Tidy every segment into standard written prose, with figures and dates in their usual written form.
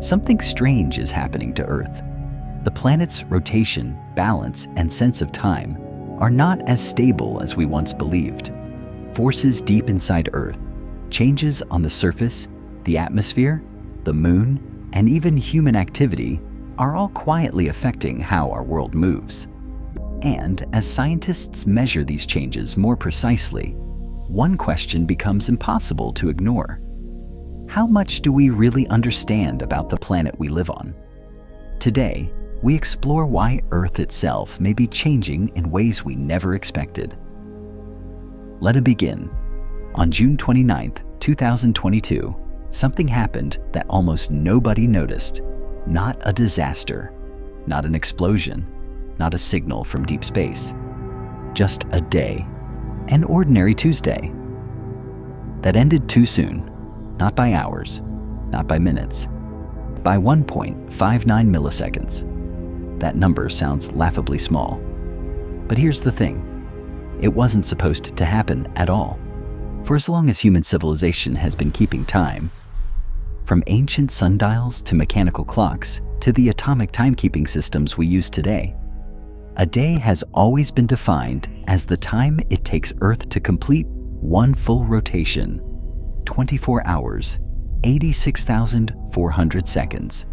Something strange is happening to Earth. The planet's rotation, balance, and sense of time are not as stable as we once believed. Forces deep inside Earth, changes on the surface, the atmosphere, the moon, and even human activity are all quietly affecting how our world moves. And as scientists measure these changes more precisely, one question becomes impossible to ignore. How much do we really understand about the planet we live on? Today, we explore why Earth itself may be changing in ways we never expected. Let it begin. On June 29, 2022, something happened that almost nobody noticed. Not a disaster, not an explosion, not a signal from deep space. Just a day, an ordinary Tuesday, that ended too soon. Not by hours, not by minutes, by 1.59 milliseconds. That number sounds laughably small. But here's the thing. It wasn't supposed to happen at all. For as long as human civilization has been keeping time, from ancient sundials to mechanical clocks to the atomic timekeeping systems we use today, a day has always been defined as the time it takes Earth to complete one full rotation. 24 hours, 86,400 seconds.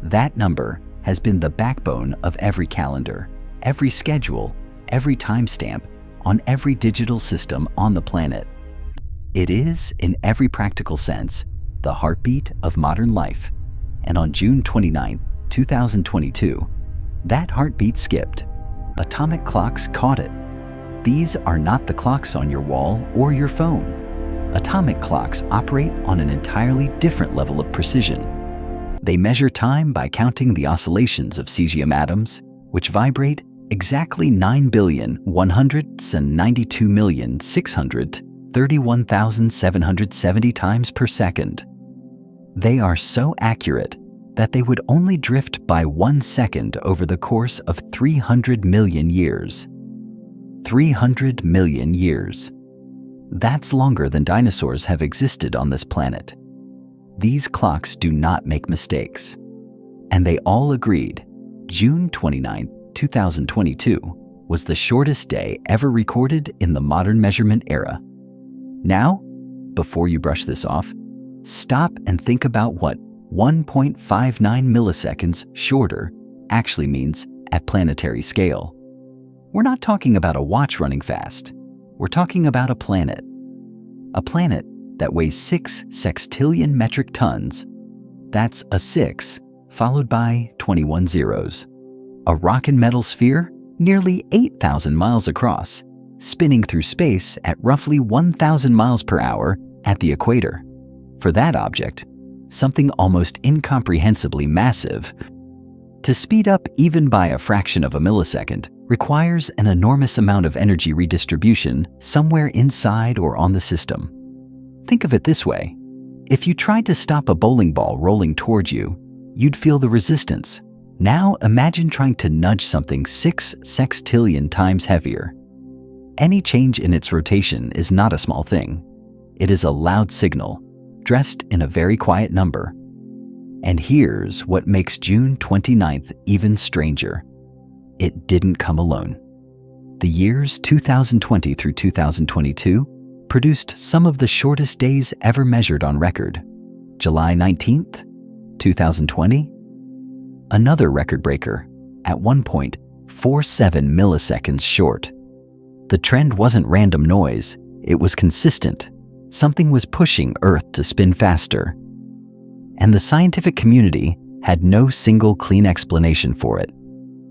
That number has been the backbone of every calendar, every schedule, every timestamp on every digital system on the planet. It is, in every practical sense, the heartbeat of modern life. And on June 29, 2022, that heartbeat skipped. Atomic clocks caught it. These are not the clocks on your wall or your phone. Atomic clocks operate on an entirely different level of precision. They measure time by counting the oscillations of cesium atoms, which vibrate exactly 9,192,631,770 times per second. They are so accurate that they would only drift by 1 second over the course of 300 million years. 300 million years. That's longer than dinosaurs have existed on this planet. These clocks do not make mistakes. And they all agreed June 29, 2022 was the shortest day ever recorded in the modern measurement era. Now, before you brush this off, stop and think about what 1.59 milliseconds shorter actually means at planetary scale. We're not talking about a watch running fast. We're talking about a planet. A planet that weighs 6 sextillion metric tons. That's a 6 followed by 21 zeros. A rock and metal sphere nearly 8,000 miles across, spinning through space at roughly 1,000 miles per hour at the equator. For that object, something almost incomprehensibly massive, to speed up even by a fraction of a millisecond requires an enormous amount of energy redistribution somewhere inside or on the system. Think of it this way. If you tried to stop a bowling ball rolling towards you, you'd feel the resistance. Now imagine trying to nudge something 6 sextillion times heavier. Any change in its rotation is not a small thing. It is a loud signal, dressed in a very quiet number. And here's what makes June 29th even stranger. It didn't come alone. The years 2020 through 2022 produced some of the shortest days ever measured on record. July 19th, 2020, another record breaker at 1.47 milliseconds short. The trend wasn't random noise, it was consistent. Something was pushing Earth to spin faster. And the scientific community had no single clean explanation for it.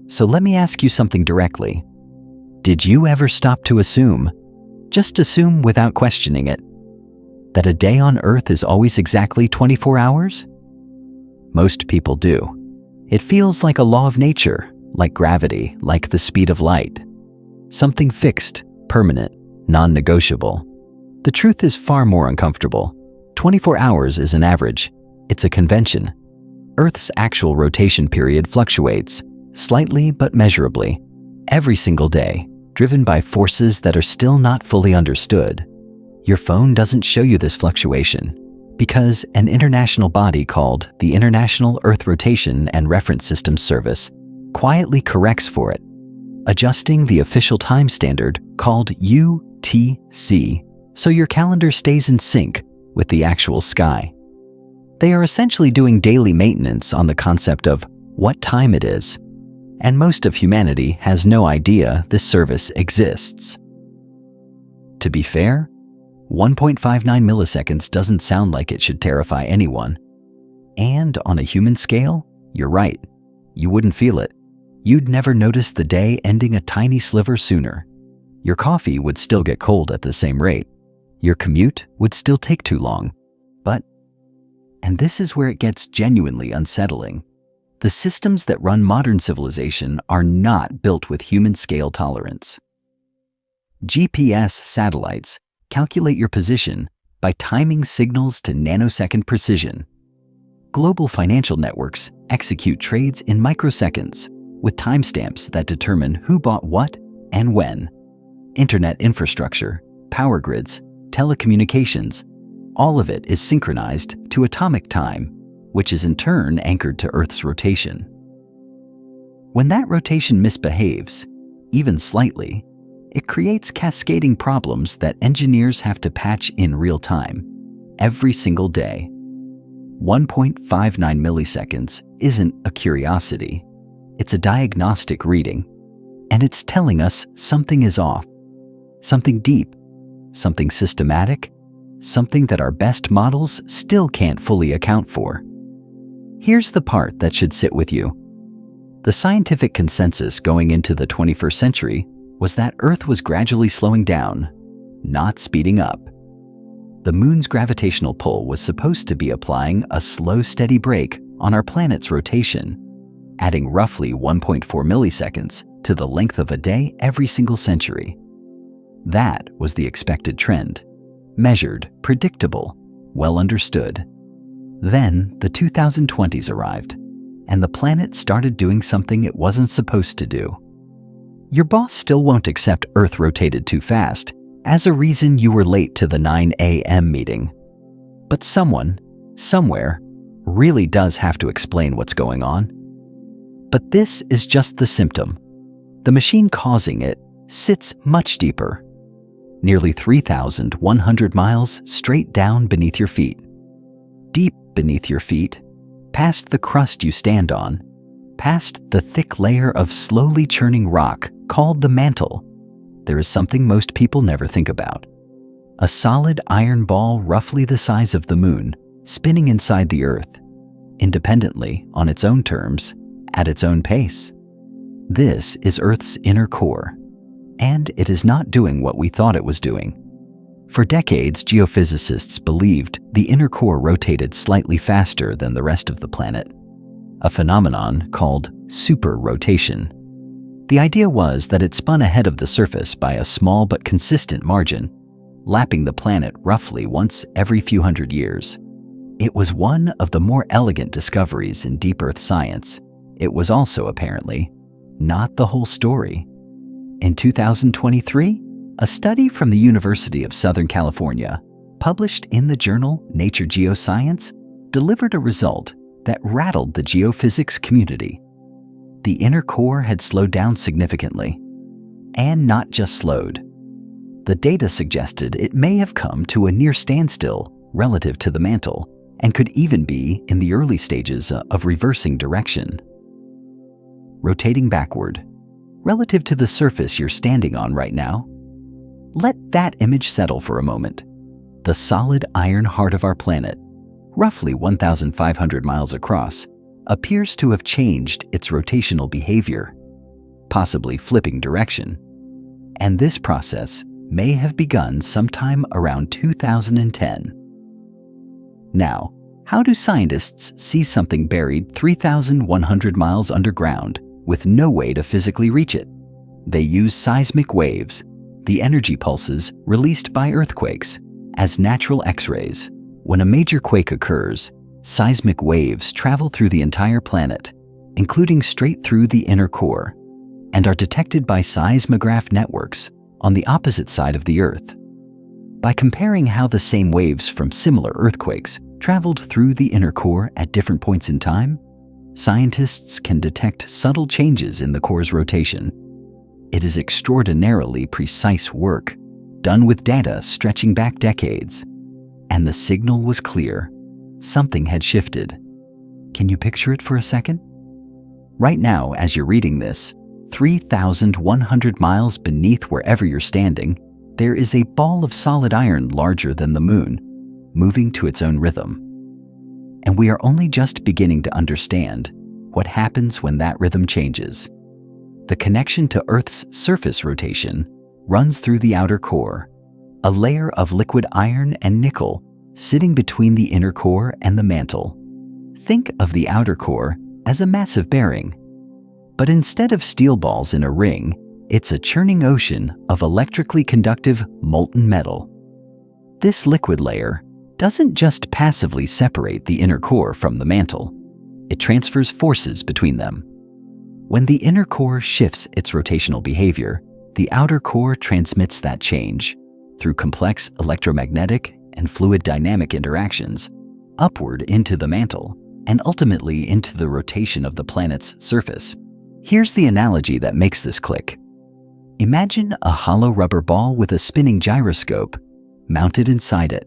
So let me ask you something directly. Did you ever stop to assume, just assume without questioning it, that a day on Earth is always exactly 24 hours? Most people do. It feels like a law of nature, like gravity, like the speed of light. Something fixed, permanent, non-negotiable. The truth is far more uncomfortable. 24 hours is an average. It's a convention. Earth's actual rotation period fluctuates, slightly but measurably, every single day, driven by forces that are still not fully understood. Your phone doesn't show you this fluctuation. Because an international body called the International Earth Rotation and Reference Systems Service quietly corrects for it, adjusting the official time standard called UTC so your calendar stays in sync with the actual sky. They are essentially doing daily maintenance on the concept of what time it is, and most of humanity has no idea this service exists. To be fair, 1.59 milliseconds doesn't sound like it should terrify anyone. And on a human scale, you're right, you wouldn't feel it. You'd never notice the day ending a tiny sliver sooner. Your coffee would still get cold at the same rate. Your commute would still take too long. But, and this is where it gets genuinely unsettling, the systems that run modern civilization are not built with human scale tolerance. GPS satellites calculate your position by timing signals to nanosecond precision. Global financial networks execute trades in microseconds with timestamps that determine who bought what and when. Internet infrastructure, power grids, telecommunications, all of it is synchronized to atomic time, which is in turn anchored to Earth's rotation. When that rotation misbehaves, even slightly, it creates cascading problems that engineers have to patch in real time, every single day. 1.59 milliseconds isn't a curiosity. It's a diagnostic reading, and it's telling us something is off, something deep, something systematic, something that our best models still can't fully account for. Here's the part that should sit with you. The scientific consensus going into the 21st century was that Earth was gradually slowing down, not speeding up. The moon's gravitational pull was supposed to be applying a slow, steady brake on our planet's rotation, adding roughly 1.4 milliseconds to the length of a day every single century. That was the expected trend, measured, predictable, well understood. Then the 2020s arrived, and the planet started doing something it wasn't supposed to do. Your boss still won't accept Earth rotated too fast as a reason you were late to the 9 a.m. meeting. But someone, somewhere, really does have to explain what's going on. But this is just the symptom. The machine causing it sits much deeper, nearly 3,100 miles straight down beneath your feet. Deep beneath your feet, past the crust you stand on, past the thick layer of slowly churning rock called the mantle, there is something most people never think about. A solid iron ball roughly the size of the moon, spinning inside the Earth, independently, on its own terms, at its own pace. This is Earth's inner core, and it is not doing what we thought it was doing. For decades, geophysicists believed the inner core rotated slightly faster than the rest of the planet, a phenomenon called superrotation. The idea was that it spun ahead of the surface by a small but consistent margin, lapping the planet roughly once every few hundred years. It was one of the more elegant discoveries in deep Earth science. It was also, apparently, not the whole story. In 2023, a study from the University of Southern California, published in the journal Nature Geoscience, delivered a result that rattled the geophysics community. The inner core had slowed down significantly, and not just slowed. The data suggested it may have come to a near standstill relative to the mantle, and could even be in the early stages of reversing direction. Rotating backward, relative to the surface you're standing on right now. Let that image settle for a moment. The solid iron heart of our planet, roughly 1,500 miles across, appears to have changed its rotational behavior, possibly flipping direction. And this process may have begun sometime around 2010. Now, how do scientists see something buried 3,100 miles underground with no way to physically reach it? They use seismic waves, the energy pulses released by earthquakes, as natural X-rays. When a major quake occurs, seismic waves travel through the entire planet, including straight through the inner core, and are detected by seismograph networks on the opposite side of the Earth. By comparing how the same waves from similar earthquakes traveled through the inner core at different points in time, scientists can detect subtle changes in the core's rotation. It is extraordinarily precise work, done with data stretching back decades. And the signal was clear. Something had shifted. Can you picture it for a second? Right now, as you're reading this, 3,100 miles beneath wherever you're standing, there is a ball of solid iron larger than the moon, moving to its own rhythm. And we are only just beginning to understand what happens when that rhythm changes. The connection to Earth's surface rotation runs through the outer core, a layer of liquid iron and nickel sitting between the inner core and the mantle. Think of the outer core as a massive bearing. But instead of steel balls in a ring, it's a churning ocean of electrically conductive molten metal. This liquid layer doesn't just passively separate the inner core from the mantle. It transfers forces between them. When the inner core shifts its rotational behavior, the outer core transmits that change through complex electromagnetic and fluid dynamic interactions upward into the mantle and ultimately into the rotation of the planet's surface. Here's the analogy that makes this click. Imagine a hollow rubber ball with a spinning gyroscope mounted inside it.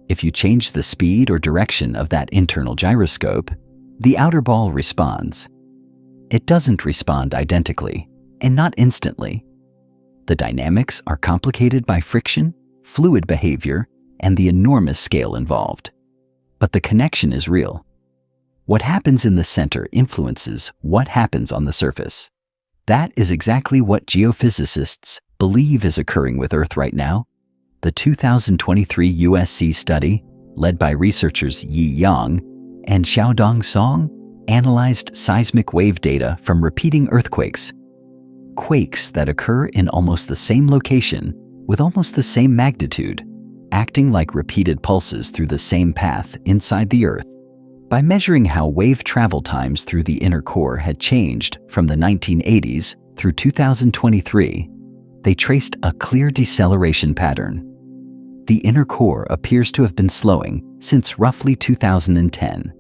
If you change the speed or direction of that internal gyroscope, the outer ball responds. It doesn't respond identically, and not instantly. The dynamics are complicated by friction, fluid behavior, and the enormous scale involved. But the connection is real. What happens in the center influences what happens on the surface. That is exactly what geophysicists believe is occurring with Earth right now. The 2023 USC study, led by researchers Yi Yang and Xiaodong Song, analyzed seismic wave data from repeating earthquakes. Quakes that occur in almost the same location with almost the same magnitude, acting like repeated pulses through the same path inside the Earth. By measuring how wave travel times through the inner core had changed from the 1980s through 2023, they traced a clear deceleration pattern. The inner core appears to have been slowing since roughly 2010,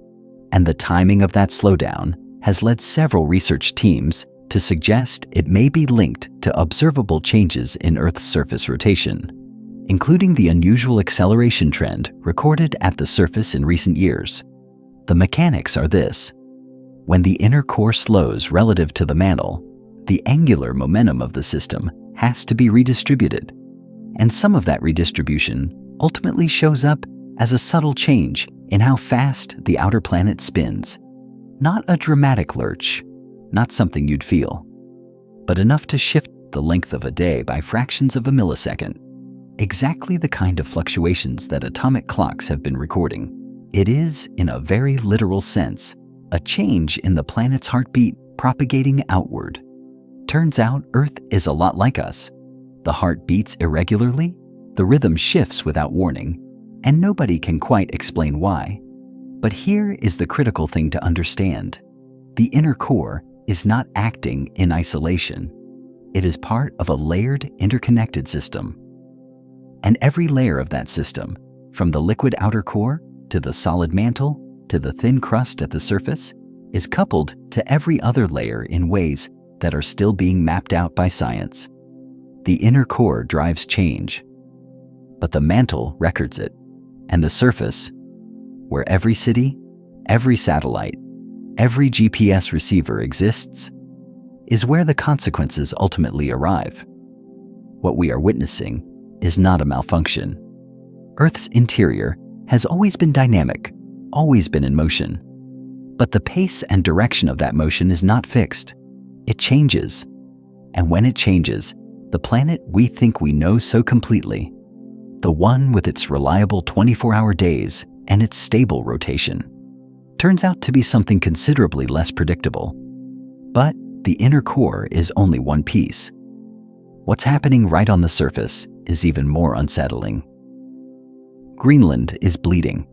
and the timing of that slowdown has led several research teams to suggest it may be linked to observable changes in Earth's surface rotation, including the unusual acceleration trend recorded at the surface in recent years. The mechanics are this. When the inner core slows relative to the mantle, the angular momentum of the system has to be redistributed, and some of that redistribution ultimately shows up as a subtle change in how fast the outer planet spins. Not a dramatic lurch, not something you'd feel, but enough to shift the length of a day by fractions of a millisecond. Exactly the kind of fluctuations that atomic clocks have been recording. It is, in a very literal sense, a change in the planet's heartbeat propagating outward. Turns out Earth is a lot like us. The heart beats irregularly, the rhythm shifts without warning, and nobody can quite explain why. But here is the critical thing to understand. The inner core is not acting in isolation. It is part of a layered, interconnected system. And every layer of that system, from the liquid outer core to the solid mantle to the thin crust at the surface, is coupled to every other layer in ways that are still being mapped out by science. The inner core drives change, but the mantle records it, and the surface, where every city, every satellite, every GPS receiver exists, is where the consequences ultimately arrive. What we are witnessing is not a malfunction. Earth's interior has always been dynamic, always been in motion. But the pace and direction of that motion is not fixed. It changes. And when it changes, the planet we think we know so completely, the one with its reliable 24-hour days and its stable rotation, turns out to be something considerably less predictable. But the inner core is only one piece. What's happening right on the surface is even more unsettling. Greenland is bleeding.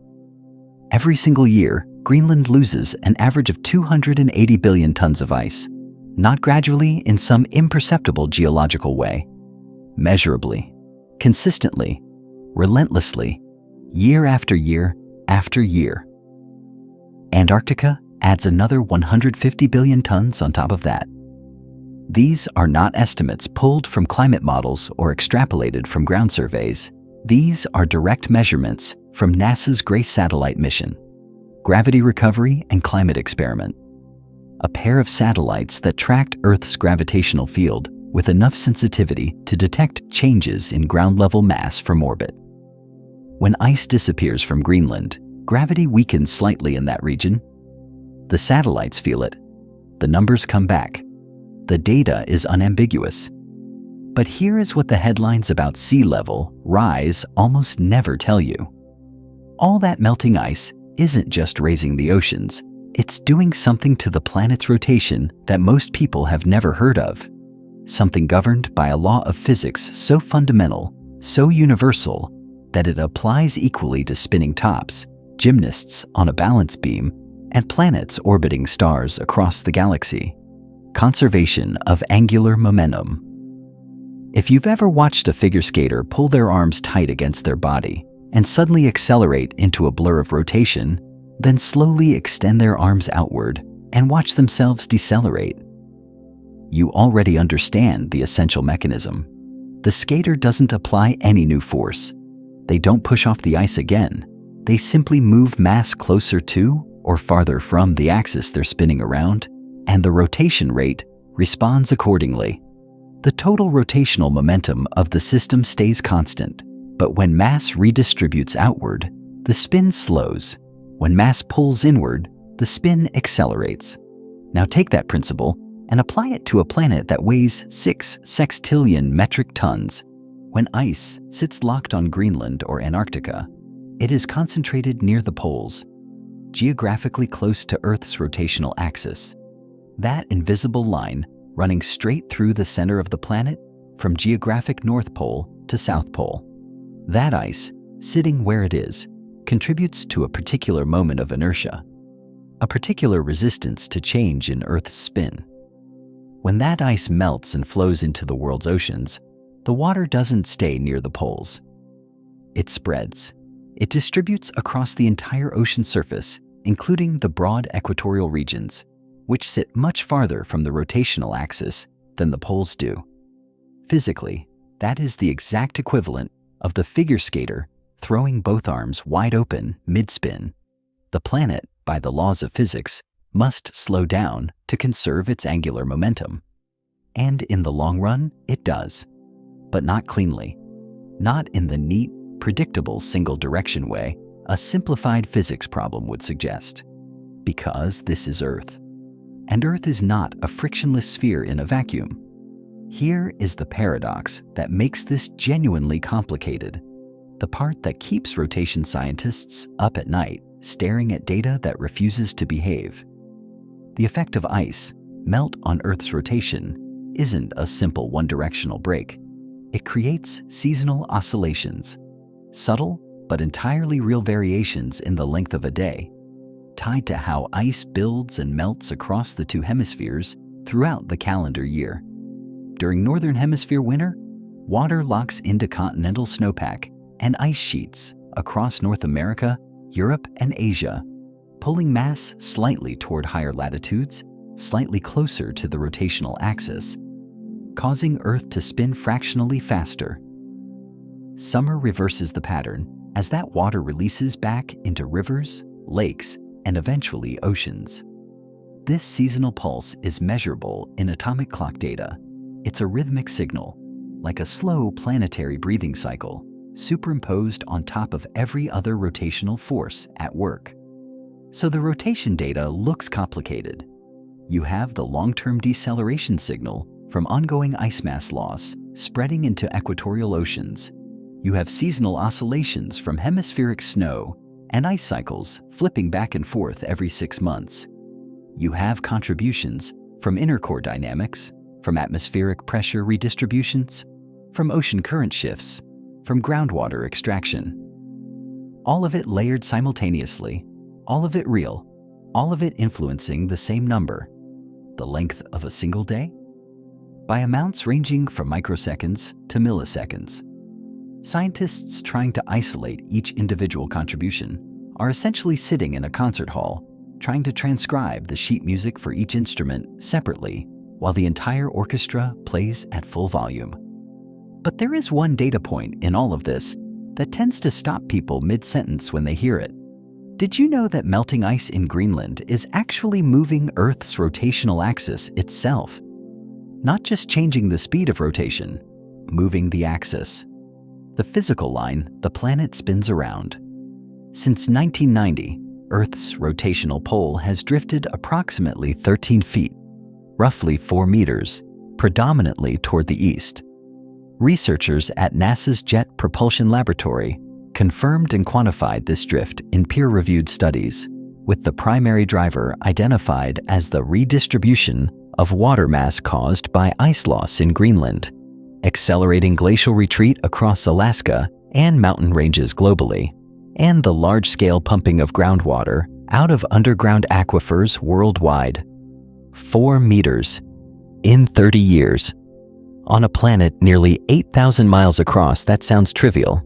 Every single year, Greenland loses an average of 280 billion tons of ice, not gradually in some imperceptible geological way. Measurably, consistently, relentlessly, year after year, after year. Antarctica adds another 150 billion tons on top of that. These are not estimates pulled from climate models or extrapolated from ground surveys. These are direct measurements from NASA's GRACE satellite mission, Gravity Recovery and Climate Experiment, a pair of satellites that tracked Earth's gravitational field with enough sensitivity to detect changes in ground-level mass from orbit. When ice disappears from Greenland, gravity weakens slightly in that region. The satellites feel it. The numbers come back. The data is unambiguous. But here is what the headlines about sea level rise almost never tell you. All that melting ice isn't just raising the oceans. It's doing something to the planet's rotation that most people have never heard of. Something governed by a law of physics so fundamental, so universal, that it applies equally to spinning tops, gymnasts on a balance beam, and planets orbiting stars across the galaxy. Conservation of angular momentum. If you've ever watched a figure skater pull their arms tight against their body and suddenly accelerate into a blur of rotation, then slowly extend their arms outward and watch themselves decelerate, you already understand the essential mechanism. The skater doesn't apply any new force. They don't push off the ice again. They simply move mass closer to or farther from the axis they're spinning around, and the rotation rate responds accordingly. The total rotational momentum of the system stays constant, but when mass redistributes outward, the spin slows. When mass pulls inward, the spin accelerates. Now take that principle and apply it to a planet that weighs 6 sextillion metric tons. When ice sits locked on Greenland or Antarctica, it is concentrated near the poles, geographically close to Earth's rotational axis. That invisible line running straight through the center of the planet from geographic North Pole to South Pole. That ice, sitting where it is, contributes to a particular moment of inertia, a particular resistance to change in Earth's spin. When that ice melts and flows into the world's oceans, the water doesn't stay near the poles. It spreads. It distributes across the entire ocean surface, including the broad equatorial regions, which sit much farther from the rotational axis than the poles do. Physically, that is the exact equivalent of the figure skater throwing both arms wide open mid-spin. The planet, by the laws of physics, must slow down to conserve its angular momentum. And in the long run, it does. But not cleanly. Not in the neat, predictable single-direction way a simplified physics problem would suggest. Because this is Earth. And Earth is not a frictionless sphere in a vacuum. Here is the paradox that makes this genuinely complicated. The part that keeps rotation scientists up at night, staring at data that refuses to behave. The effect of ice, melt on Earth's rotation, isn't a simple one-directional break. It creates seasonal oscillations, subtle but entirely real variations in the length of a day, tied to how ice builds and melts across the two hemispheres throughout the calendar year. During Northern Hemisphere winter, water locks into continental snowpack and ice sheets across North America, Europe, and Asia, pulling mass slightly toward higher latitudes, slightly closer to the rotational axis, causing Earth to spin fractionally faster. Summer reverses the pattern as that water releases back into rivers, lakes, and eventually oceans. This seasonal pulse is measurable in atomic clock data. It's a rhythmic signal, like a slow planetary breathing cycle, superimposed on top of every other rotational force at work. So the rotation data looks complicated. You have the long-term deceleration signal from ongoing ice mass loss spreading into equatorial oceans. You have seasonal oscillations from hemispheric snow and ice cycles flipping back and forth every 6 months. You have contributions from intercore dynamics, from atmospheric pressure redistributions, from ocean current shifts, from groundwater extraction. All of it layered simultaneously, all of it real, all of it influencing the same number, the length of a single day, by amounts ranging from microseconds to milliseconds. Scientists trying to isolate each individual contribution are essentially sitting in a concert hall, trying to transcribe the sheet music for each instrument separately, while the entire orchestra plays at full volume. But there is one data point in all of this that tends to stop people mid-sentence when they hear it. Did you know that melting ice in Greenland is actually moving Earth's rotational axis itself? Not just changing the speed of rotation, moving the axis. The physical line the planet spins around. Since 1990, Earth's rotational pole has drifted approximately 13 feet, roughly 4 meters, predominantly toward the east. Researchers at NASA's Jet Propulsion Laboratory confirmed and quantified this drift in peer-reviewed studies, with the primary driver identified as the redistribution of water mass caused by ice loss in Greenland, accelerating glacial retreat across Alaska and mountain ranges globally, and the large-scale pumping of groundwater out of underground aquifers worldwide. 4 meters in 30 years. On a planet nearly 8,000 miles across, that sounds trivial.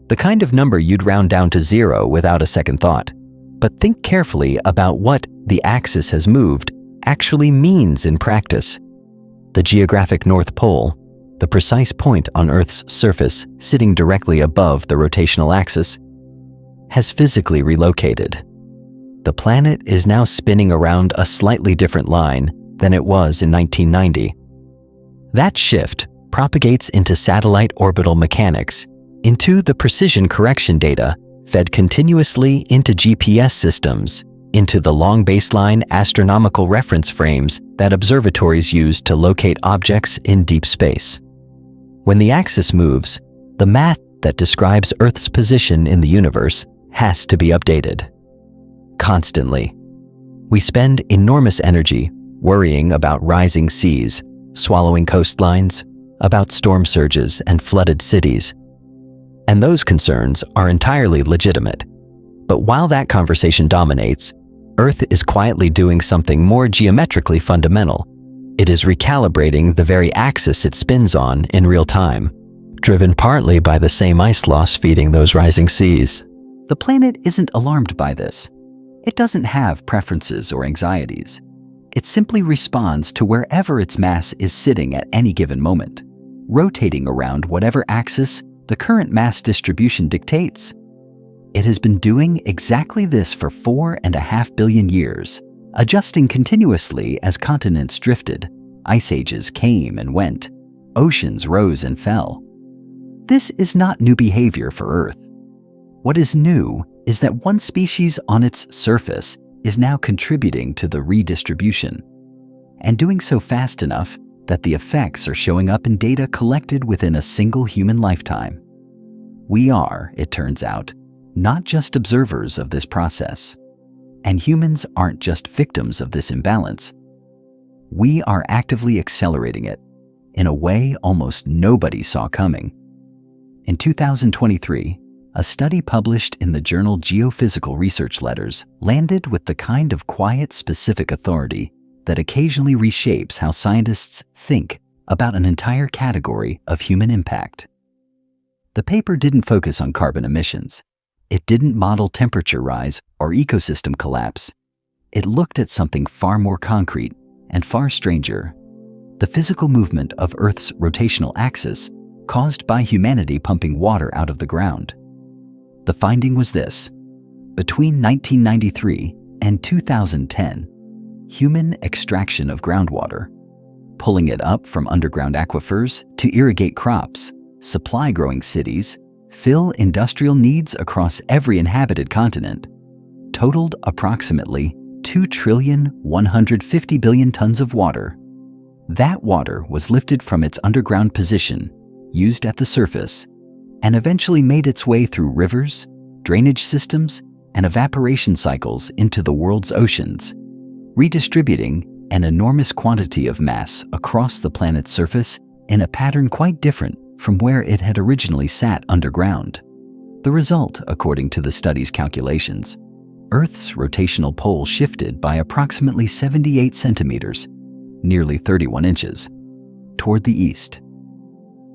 The kind of number you'd round down to 0 without a second thought. But think carefully about what the axis has moved actually means in practice. The geographic North Pole, the precise point on Earth's surface sitting directly above the rotational axis, has physically relocated. The planet is now spinning around a slightly different line than it was in 1990. That shift propagates into satellite orbital mechanics, into the precision correction data fed continuously into GPS systems, into the long baseline astronomical reference frames that observatories use to locate objects in deep space. When the axis moves, the math that describes Earth's position in the universe has to be updated. Constantly. We spend enormous energy worrying about rising seas, swallowing coastlines, about storm surges and flooded cities. And those concerns are entirely legitimate. But while that conversation dominates, Earth is quietly doing something more geometrically fundamental. It is recalibrating the very axis it spins on in real time, driven partly by the same ice loss feeding those rising seas. The planet isn't alarmed by this. It doesn't have preferences or anxieties. It simply responds to wherever its mass is sitting at any given moment, rotating around whatever axis the current mass distribution dictates. It has been doing exactly this for 4.5 billion years, adjusting continuously as continents drifted, ice ages came and went, oceans rose and fell. This is not new behavior for Earth. What is new is that one species on its surface is now contributing to the redistribution, and doing so fast enough that the effects are showing up in data collected within a single human lifetime. We are, it turns out, not just observers of this process, and humans aren't just victims of this imbalance. We are actively accelerating it in a way almost nobody saw coming. In 2023, a study published in the journal Geophysical Research Letters landed with the kind of quiet, specific authority that occasionally reshapes how scientists think about an entire category of human impact. The paper didn't focus on carbon emissions. It didn't model temperature rise or ecosystem collapse. It looked at something far more concrete and far stranger: the physical movement of Earth's rotational axis caused by humanity pumping water out of the ground. The finding was this: between 1993 and 2010, human extraction of groundwater, pulling it up from underground aquifers to irrigate crops, supply growing cities, fill industrial needs across every inhabited continent, totaled approximately 2,150 billion tons of water. That water was lifted from its underground position, used at the surface, and eventually made its way through rivers, drainage systems, and evaporation cycles into the world's oceans, redistributing an enormous quantity of mass across the planet's surface in a pattern quite different from where it had originally sat underground. The result, according to the study's calculations, Earth's rotational pole shifted by approximately 78 centimeters, nearly 31 inches, toward the east.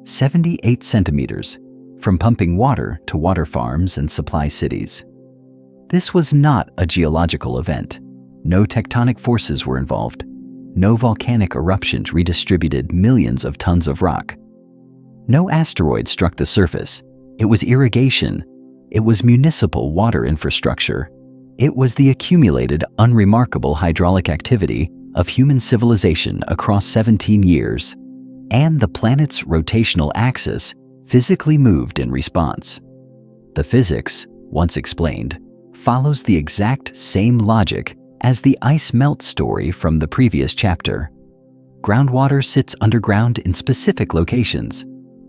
78 centimeters, from pumping water to water farms and supply cities. This was not a geological event. No tectonic forces were involved. No volcanic eruptions redistributed millions of tons of rock. No asteroid struck the surface. It was irrigation. It was municipal water infrastructure. It was the accumulated, unremarkable hydraulic activity of human civilization across 17 years. And the planet's rotational axis physically moved in response. The physics, once explained, follows the exact same logic as the ice melt story from the previous chapter. Groundwater sits underground in specific locations,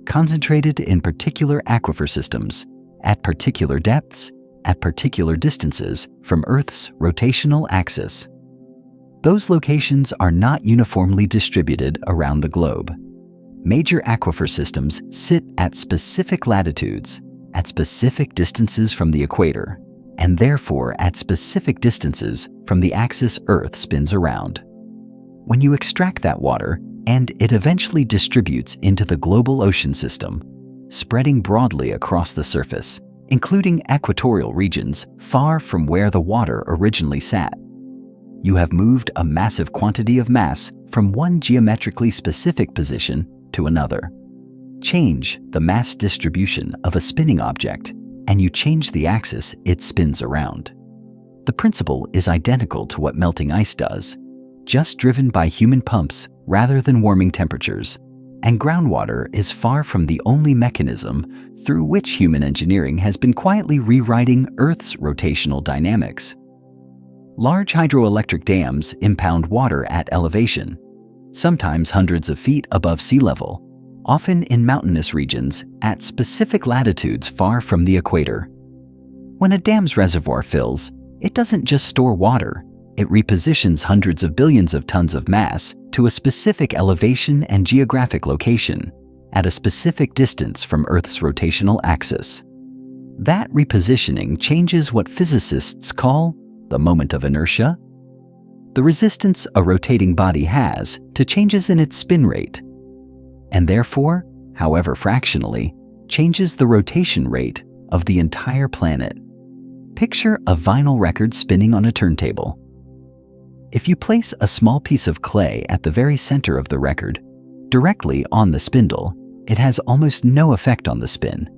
concentrated in particular aquifer systems, at particular depths, at particular distances from Earth's rotational axis. Those locations are not uniformly distributed around the globe. Major aquifer systems sit at specific latitudes, at specific distances from the equator, and therefore at specific distances from the axis Earth spins around. When you extract that water, and it eventually distributes into the global ocean system, spreading broadly across the surface, including equatorial regions far from where the water originally sat, you have moved a massive quantity of mass from one geometrically specific position to another. Change the mass distribution of a spinning object, and you change the axis it spins around. The principle is identical to what melting ice does, just driven by human pumps rather than warming temperatures, and groundwater is far from the only mechanism through which human engineering has been quietly rewriting Earth's rotational dynamics. Large hydroelectric dams impound water at elevation, sometimes hundreds of feet above sea level, often in mountainous regions at specific latitudes far from the equator. When a dam's reservoir fills, it doesn't just store water, it repositions hundreds of billions of tons of mass to a specific elevation and geographic location, at a specific distance from Earth's rotational axis. That repositioning changes what physicists call the moment of inertia, the resistance a rotating body has to changes in its spin rate, and therefore, however fractionally, changes the rotation rate of the entire planet. Picture a vinyl record spinning on a turntable. If you place a small piece of clay at the very center of the record, directly on the spindle, it has almost no effect on the spin,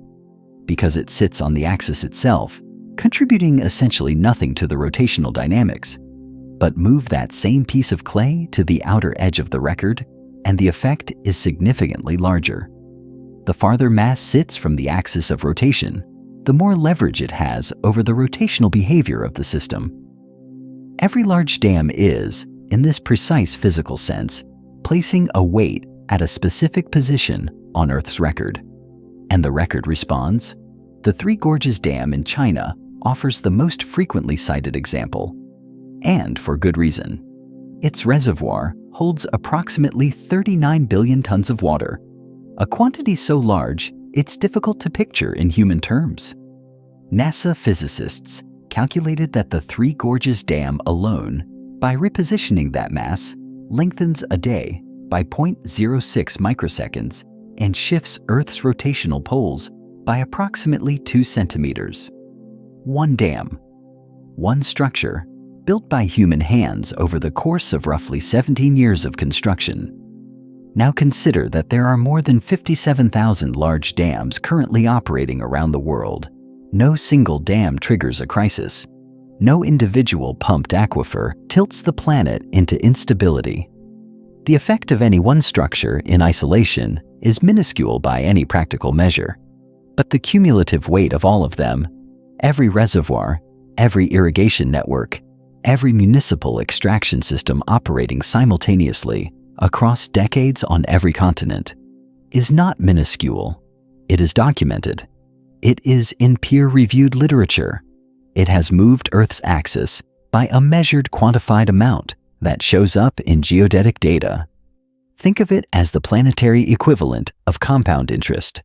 because it sits on the axis itself, contributing essentially nothing to the rotational dynamics. But move that same piece of clay to the outer edge of the record, and the effect is significantly larger. The farther mass sits from the axis of rotation, the more leverage it has over the rotational behavior of the system. Every large dam is, in this precise physical sense, placing a weight at a specific position on Earth's record. And the record responds. The Three Gorges Dam in China offers the most frequently cited example, and for good reason. Its reservoir holds approximately 39 billion tons of water, a quantity so large it's difficult to picture in human terms. NASA physicists calculated that the Three Gorges Dam alone, by repositioning that mass, lengthens a day by 0.06 microseconds and shifts Earth's rotational poles by approximately 2 centimeters. One dam, one structure, built by human hands over the course of roughly 17 years of construction. Now consider that there are more than 57,000 large dams currently operating around the world. No single dam triggers a crisis. No individual pumped aquifer tilts the planet into instability. The effect of any one structure in isolation is minuscule by any practical measure. But the cumulative weight of all of them, every reservoir, every irrigation network, every municipal extraction system operating simultaneously across decades on every continent, is not minuscule. It is documented. It is in peer-reviewed literature. It has moved Earth's axis by a measured quantified amount that shows up in geodetic data. Think of it as the planetary equivalent of compound interest.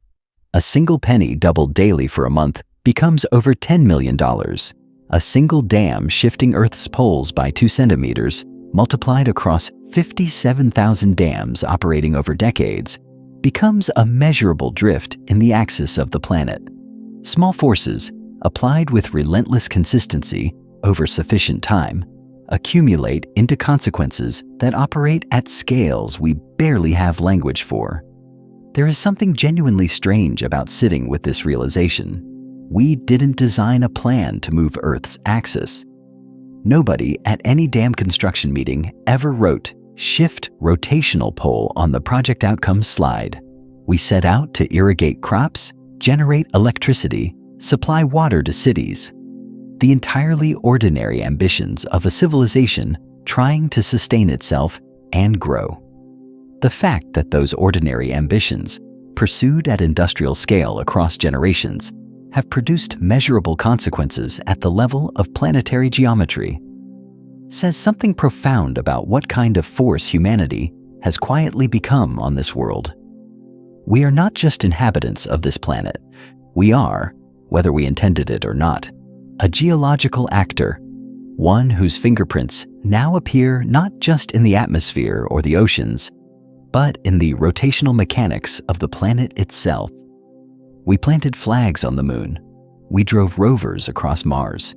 A single penny doubled daily for a month becomes over $10 million. A single dam shifting Earth's poles by 2 centimeters, multiplied across 57,000 dams operating over decades, becomes a measurable drift in the axis of the planet. Small forces, applied with relentless consistency over sufficient time, accumulate into consequences that operate at scales we barely have language for. There is something genuinely strange about sitting with this realization. We didn't design a plan to move Earth's axis. Nobody at any dam construction meeting ever wrote "Shift Rotational Pole" on the project outcomes slide. We set out to irrigate crops, generate electricity, supply water to cities. The entirely ordinary ambitions of a civilization trying to sustain itself and grow. The fact that those ordinary ambitions, pursued at industrial scale across generations, have produced measurable consequences at the level of planetary geometry, says something profound about what kind of force humanity has quietly become on this world. We are not just inhabitants of this planet. We are, whether we intended it or not, a geological actor, one whose fingerprints now appear not just in the atmosphere or the oceans, but in the rotational mechanics of the planet itself. We planted flags on the moon. We drove rovers across Mars.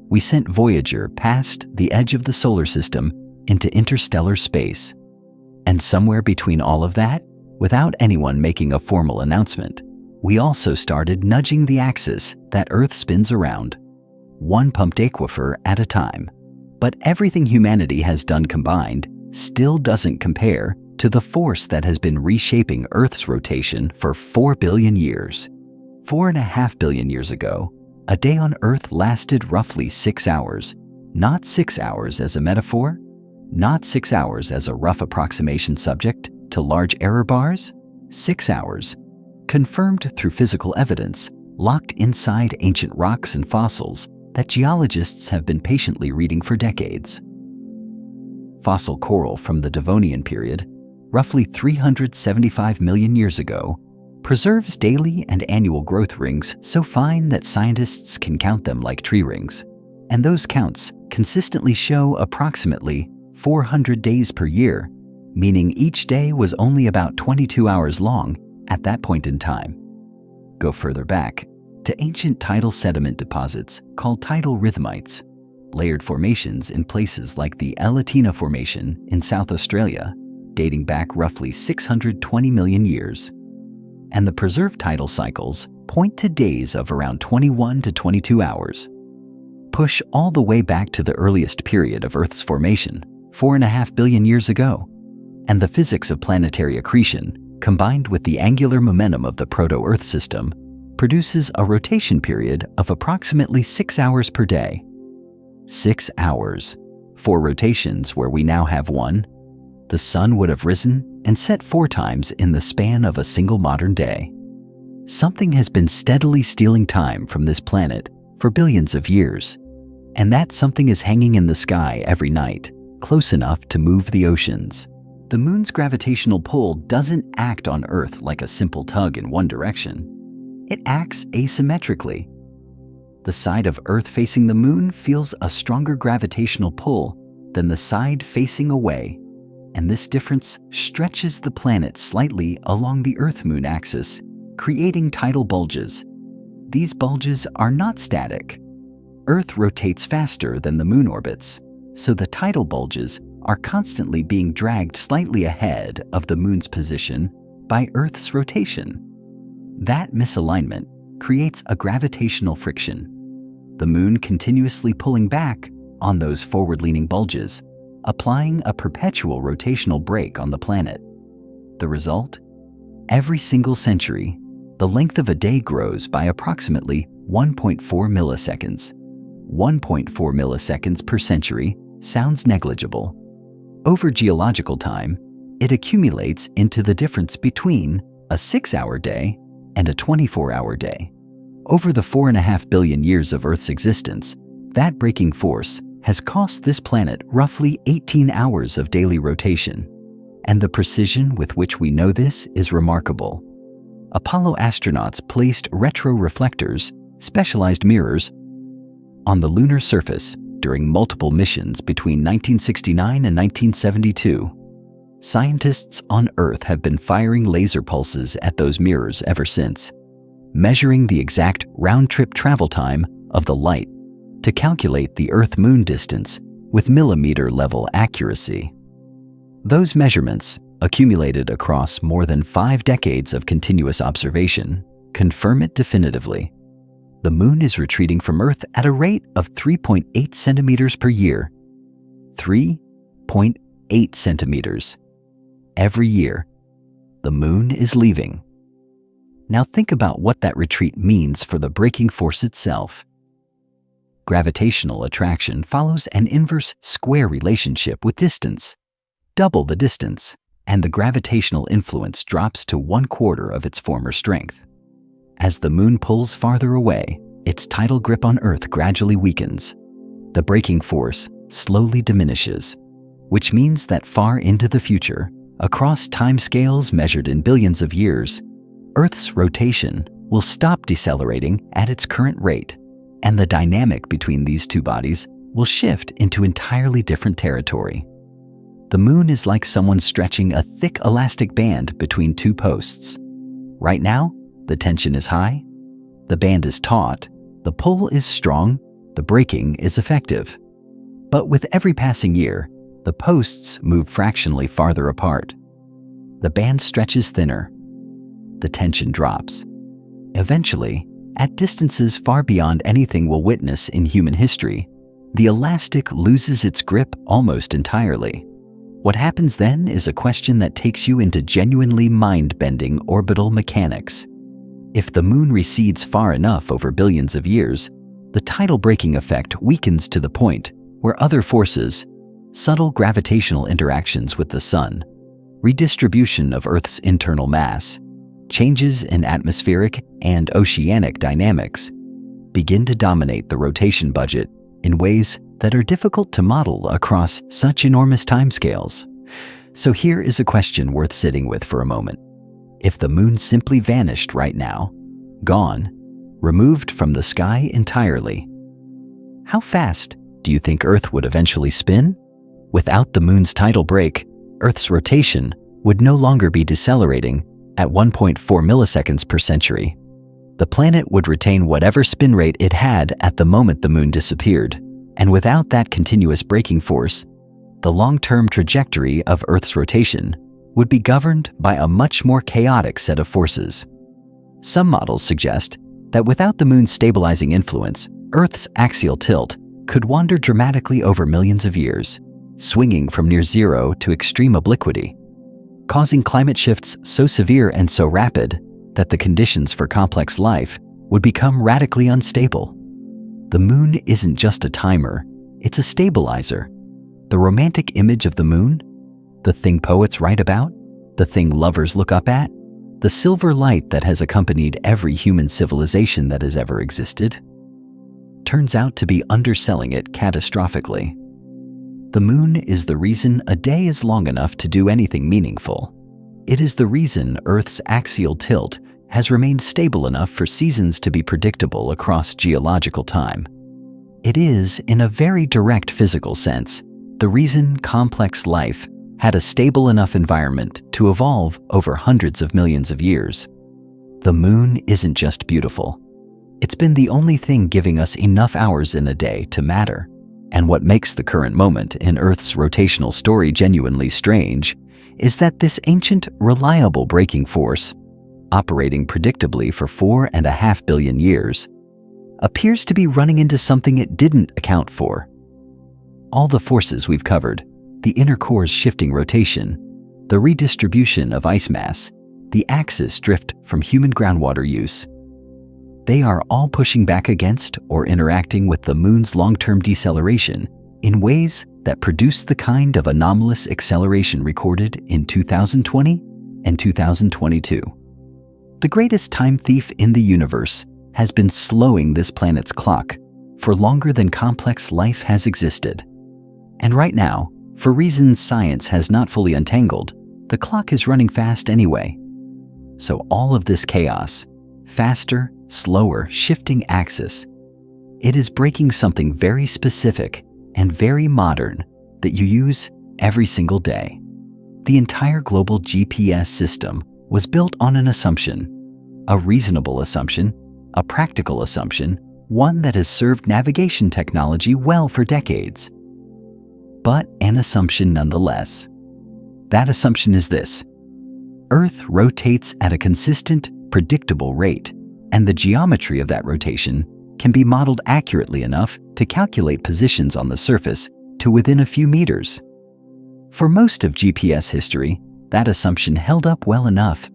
We sent Voyager past the edge of the solar system into interstellar space. And somewhere between all of that, without anyone making a formal announcement, we also started nudging the axis that Earth spins around, one pumped aquifer at a time. But everything humanity has done combined still doesn't compare to the force that has been reshaping Earth's rotation for 4 billion years. 4.5 billion years ago, a day on Earth lasted roughly 6 hours. Not 6 hours as a metaphor, not 6 hours as a rough approximation subject to large error bars, 6 hours, confirmed through physical evidence, locked inside ancient rocks and fossils that geologists have been patiently reading for decades. Fossil coral from the Devonian period, roughly 375 million years ago, preserves daily and annual growth rings so fine that scientists can count them like tree rings. And those counts consistently show approximately 400 days per year, meaning each day was only about 22 hours long at that point in time. Go further back to ancient tidal sediment deposits called tidal rhythmites, layered formations in places like the Elatina Formation in South Australia, dating back roughly 620 million years. And the preserved tidal cycles point to days of around 21 to 22 hours. Push all the way back to the earliest period of Earth's formation, 4.5 billion years ago, and the physics of planetary accretion, combined with the angular momentum of the proto-Earth system, produces a rotation period of approximately 6 hours per day. 6 hours. 4 rotations where we now have one. The sun would have risen and set 4 times in the span of a single modern day. Something has been steadily stealing time from this planet for billions of years, and that something is hanging in the sky every night, close enough to move the oceans. The moon's gravitational pull doesn't act on Earth like a simple tug in one direction. It acts asymmetrically. The side of Earth facing the moon feels a stronger gravitational pull than the side facing away, and this difference stretches the planet slightly along the Earth-Moon axis, creating tidal bulges. These bulges are not static. Earth rotates faster than the moon orbits, so the tidal bulges are constantly being dragged slightly ahead of the moon's position by Earth's rotation. That misalignment creates a gravitational friction, the moon continuously pulling back on those forward-leaning bulges, applying a perpetual rotational brake on the planet. The result? Every single century, the length of a day grows by approximately 1.4 milliseconds. 1.4 milliseconds per century sounds negligible. Over geological time, it accumulates into the difference between a 6-hour day and a 24-hour day. Over the 4.5 billion years of Earth's existence, that braking force has cost this planet roughly 18 hours of daily rotation. And the precision with which we know this is remarkable. Apollo astronauts placed retroreflectors, specialized mirrors, on the lunar surface during multiple missions between 1969 and 1972. Scientists on Earth have been firing laser pulses at those mirrors ever since, measuring the exact round-trip travel time of the light to calculate the Earth-Moon distance with millimeter-level accuracy. Those measurements, accumulated across more than 5 decades of continuous observation, confirm it definitively. The Moon is retreating from Earth at a rate of 3.8 centimeters per year. 3.8 centimeters. Every year, the Moon is leaving. Now think about what that retreat means for the braking force itself. Gravitational attraction follows an inverse square relationship with distance. Double the distance, and the gravitational influence drops to 1/4 of its former strength. As the Moon pulls farther away, its tidal grip on Earth gradually weakens. The braking force slowly diminishes, which means that far into the future, across timescales measured in billions of years, Earth's rotation will stop decelerating at its current rate, and the dynamic between these two bodies will shift into entirely different territory. The Moon is like someone stretching a thick elastic band between two posts. Right now, the tension is high, the band is taut, the pull is strong, the braking is effective. But with every passing year, the posts move fractionally farther apart. The band stretches thinner. The tension drops. Eventually, at distances far beyond anything we'll witness in human history, the elastic loses its grip almost entirely. What happens then is a question that takes you into genuinely mind-bending orbital mechanics. If the Moon recedes far enough over billions of years, the tidal braking effect weakens to the point where other forces, subtle gravitational interactions with the Sun, redistribution of Earth's internal mass, changes in atmospheric and oceanic dynamics, begin to dominate the rotation budget in ways that are difficult to model across such enormous timescales. So here is a question worth sitting with for a moment. If the Moon simply vanished right now, gone, removed from the sky entirely, how fast do you think Earth would eventually spin? Without the Moon's tidal brake, Earth's rotation would no longer be decelerating at 1.4 milliseconds per century. The planet would retain whatever spin rate it had at the moment the Moon disappeared, and without that continuous braking force, the long-term trajectory of Earth's rotation would be governed by a much more chaotic set of forces. Some models suggest that without the Moon's stabilizing influence, Earth's axial tilt could wander dramatically over millions of years, swinging from near zero to extreme obliquity, causing climate shifts so severe and so rapid that the conditions for complex life would become radically unstable. The Moon isn't just a timer, it's a stabilizer. The romantic image of the Moon, the thing poets write about, the thing lovers look up at, the silver light that has accompanied every human civilization that has ever existed, turns out to be underselling it catastrophically. The Moon is the reason a day is long enough to do anything meaningful. It is the reason Earth's axial tilt has remained stable enough for seasons to be predictable across geological time. It is, in a very direct physical sense, the reason complex life had a stable enough environment to evolve over hundreds of millions of years. The Moon isn't just beautiful. It's been the only thing giving us enough hours in a day to matter. And what makes the current moment in Earth's rotational story genuinely strange is that this ancient, reliable braking force, operating predictably for 4.5 billion years, appears to be running into something it didn't account for. All the forces we've covered, the inner core's shifting rotation, the redistribution of ice mass, the axis drift from human groundwater use, they are all pushing back against or interacting with the Moon's long-term deceleration in ways that produce the kind of anomalous acceleration recorded in 2020 and 2022. The greatest time thief in the universe has been slowing this planet's clock for longer than complex life has existed. And right now, for reasons science has not fully untangled, the clock is running fast anyway. So all of this chaos, faster, slower, shifting axis, it is breaking something very specific and very modern that you use every single day. The entire global GPS system was built on an assumption. A reasonable assumption, a practical assumption, one that has served navigation technology well for decades. But an assumption nonetheless. That assumption is this: Earth rotates at a consistent, predictable rate, and the geometry of that rotation can be modeled accurately enough to calculate positions on the surface to within a few meters. For most of GPS history, that assumption held up well enough.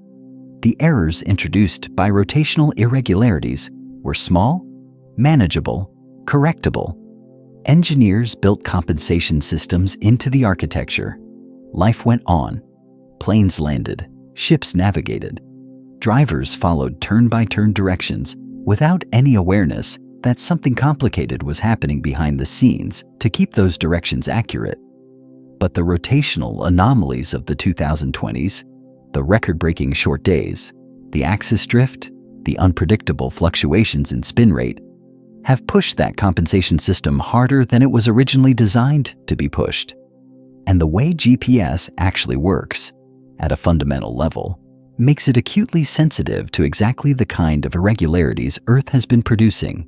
The errors introduced by rotational irregularities were small, manageable, correctable. Engineers built compensation systems into the architecture. Life went on. Planes landed, ships navigated. Drivers followed turn-by-turn directions without any awareness that something complicated was happening behind the scenes to keep those directions accurate. But the rotational anomalies of the 2020s, the record-breaking short days, the axis drift, the unpredictable fluctuations in spin rate, have pushed that compensation system harder than it was originally designed to be pushed. And the way GPS actually works, at a fundamental level, makes it acutely sensitive to exactly the kind of irregularities Earth has been producing.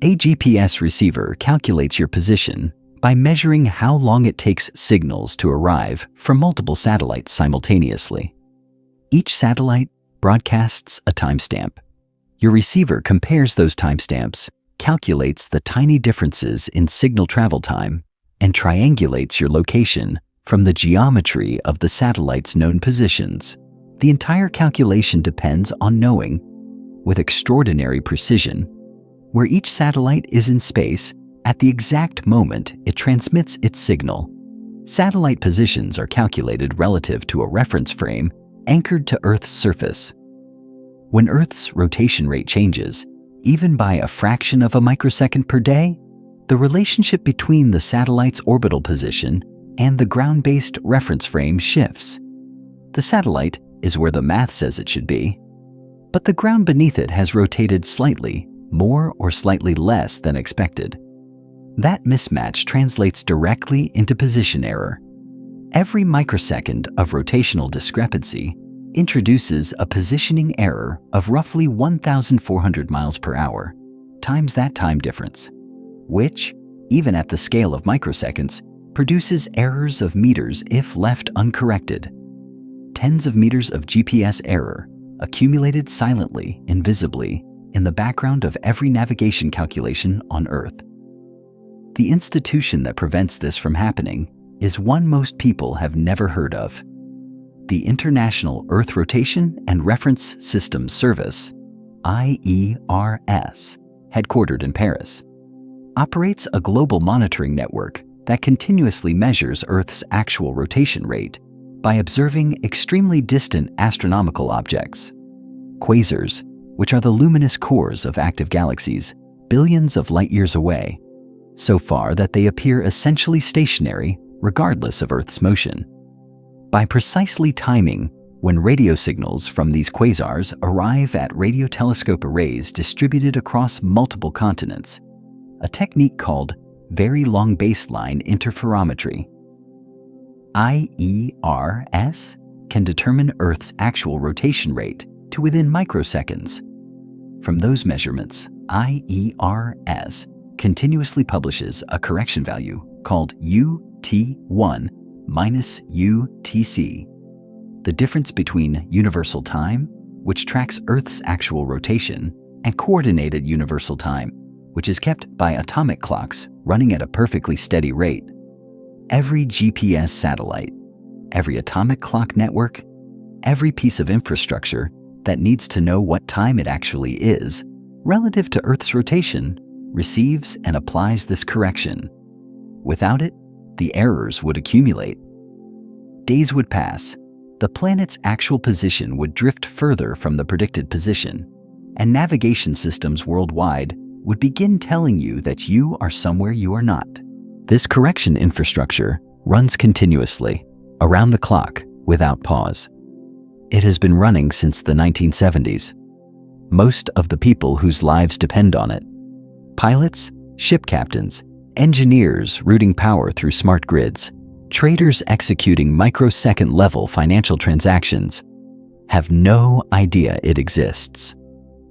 A GPS receiver calculates your position by measuring how long it takes signals to arrive from multiple satellites simultaneously. Each satellite broadcasts a timestamp. Your receiver compares those timestamps, calculates the tiny differences in signal travel time, and triangulates your location from the geometry of the satellite's known positions. The entire calculation depends on knowing, with extraordinary precision, where each satellite is in space at the exact moment it transmits its signal. Satellite positions are calculated relative to a reference frame anchored to Earth's surface. When Earth's rotation rate changes, even by a fraction of a microsecond per day, the relationship between the satellite's orbital position and the ground-based reference frame shifts. The satellite is where the math says it should be, but the ground beneath it has rotated slightly, more or slightly less than expected. That mismatch translates directly into position error. Every microsecond of rotational discrepancy introduces a positioning error of roughly 1,400 miles per hour, times that time difference, which, even at the scale of microseconds, produces errors of meters if left uncorrected. Tens of meters of GPS error, accumulated silently, invisibly, in the background of every navigation calculation on Earth. The institution that prevents this from happening is one most people have never heard of. The International Earth Rotation and Reference Systems Service, IERS, headquartered in Paris, operates a global monitoring network that continuously measures Earth's actual rotation rate by observing extremely distant astronomical objects. Quasars, which are the luminous cores of active galaxies billions of light-years away, so far that they appear essentially stationary regardless of Earth's motion. By precisely timing when radio signals from these quasars arrive at radio telescope arrays distributed across multiple continents, a technique called Very Long Baseline Interferometry. IERS can determine Earth's actual rotation rate to within microseconds. From those measurements, IERS continuously publishes a correction value called UT1 minus UTC, the difference between universal time, which tracks Earth's actual rotation, and coordinated universal time, which is kept by atomic clocks running at a perfectly steady rate. Every GPS satellite, every atomic clock network, every piece of infrastructure that needs to know what time it actually is relative to Earth's rotation receives and applies this correction. Without it, the errors would accumulate. Days would pass, the planet's actual position would drift further from the predicted position, and navigation systems worldwide would begin telling you that you are somewhere you are not. This correction infrastructure runs continuously, around the clock, without pause. It has been running since the 1970s. Most of the people whose lives depend on it, pilots, ship captains, engineers routing power through smart grids, traders executing microsecond-level financial transactions, have no idea it exists.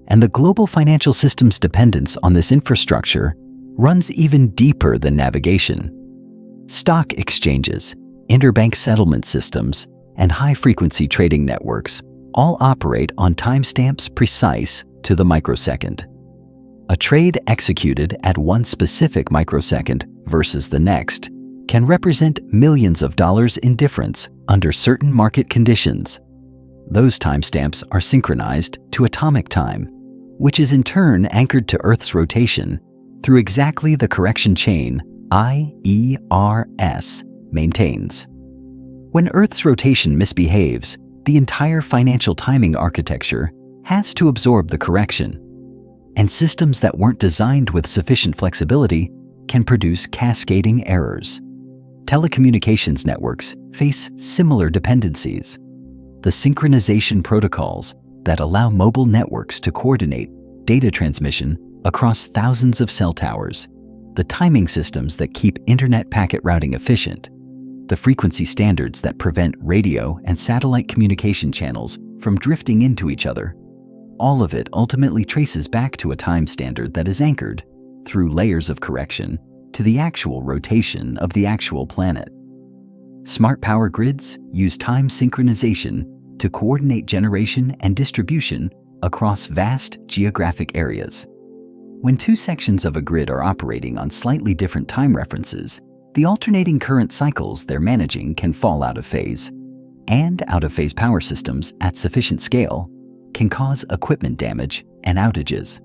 And the global financial system's dependence on this infrastructure runs even deeper than navigation. Stock exchanges, interbank settlement systems, and high-frequency trading networks all operate on timestamps precise to the microsecond. A trade executed at one specific microsecond versus the next can represent millions of dollars in difference under certain market conditions. Those timestamps are synchronized to atomic time, which is in turn anchored to Earth's rotation through exactly the correction chain IERS maintains. When Earth's rotation misbehaves, the entire financial timing architecture has to absorb the correction, and systems that weren't designed with sufficient flexibility can produce cascading errors. Telecommunications networks face similar dependencies. The synchronization protocols that allow mobile networks to coordinate data transmission across thousands of cell towers, the timing systems that keep internet packet routing efficient, the frequency standards that prevent radio and satellite communication channels from drifting into each other. All of it ultimately traces back to a time standard that is anchored, through layers of correction, to the actual rotation of the actual planet. Smart power grids use time synchronization to coordinate generation and distribution across vast geographic areas. When two sections of a grid are operating on slightly different time references, the alternating current cycles they're managing can fall out of phase. And out-of-phase power systems at sufficient scale can cause equipment damage and outages.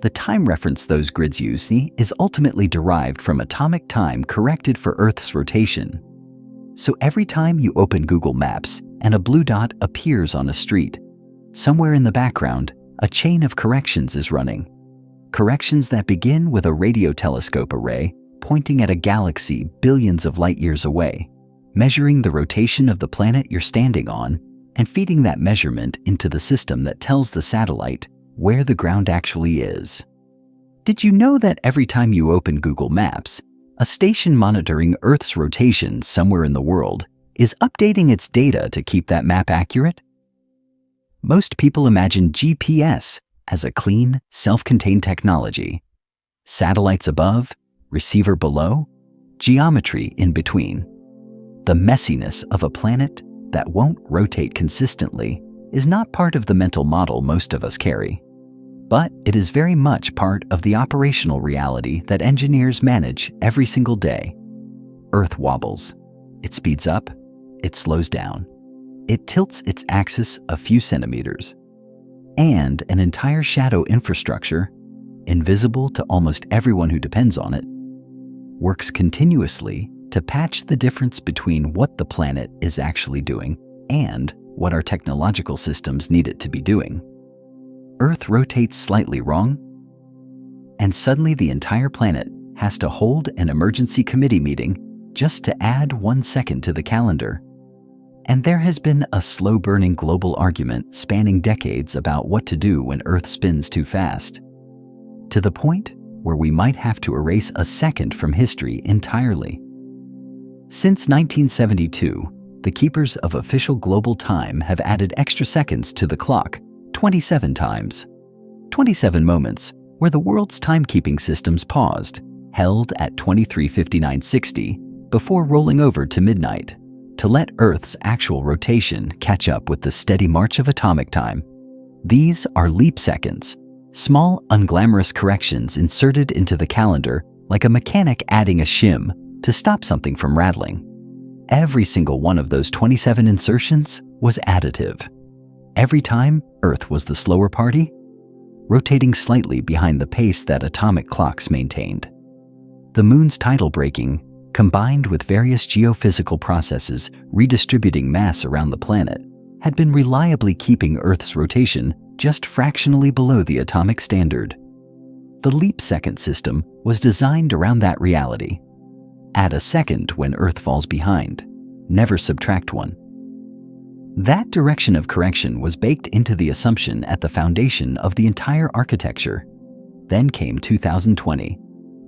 The time reference those grids use is ultimately derived from atomic time corrected for Earth's rotation. So every time you open Google Maps and a blue dot appears on a street, somewhere in the background, a chain of corrections is running. Corrections that begin with a radio telescope array pointing at a galaxy billions of light years away, measuring the rotation of the planet you're standing on, and feeding that measurement into the system that tells the satellite where the ground actually is. Did you know that every time you open Google Maps, a station monitoring Earth's rotation somewhere in the world is updating its data to keep that map accurate? Most people imagine GPS as a clean, self-contained technology. Satellites above, receiver below, geometry in between. The messiness of a planet that won't rotate consistently is not part of the mental model most of us carry. But it is very much part of the operational reality that engineers manage every single day. Earth wobbles. It speeds up. It slows down. It tilts its axis a few centimeters. And an entire shadow infrastructure, invisible to almost everyone who depends on it, works continuously to patch the difference between what the planet is actually doing and what our technological systems need it to be doing. Earth rotates slightly wrong, and suddenly the entire planet has to hold an emergency committee meeting just to add 1 second to the calendar. And there has been a slow-burning global argument spanning decades about what to do when Earth spins too fast, to the point where we might have to erase a second from history entirely. Since 1972, the keepers of official global time have added extra seconds to the clock 27 times. 27 moments where the world's timekeeping systems paused, held at 23:59:60 before rolling over to midnight, to let Earth's actual rotation catch up with the steady march of atomic time. These are leap seconds, small, unglamorous corrections inserted into the calendar like a mechanic adding a shim to stop something from rattling. Every single one of those 27 insertions was additive. Every time, Earth was the slower party, rotating slightly behind the pace that atomic clocks maintained. The moon's tidal braking, combined with various geophysical processes redistributing mass around the planet, had been reliably keeping Earth's rotation just fractionally below the atomic standard. The leap second system was designed around that reality. Add a second when Earth falls behind. Never subtract one. That direction of correction was baked into the assumption at the foundation of the entire architecture. Then came 2020,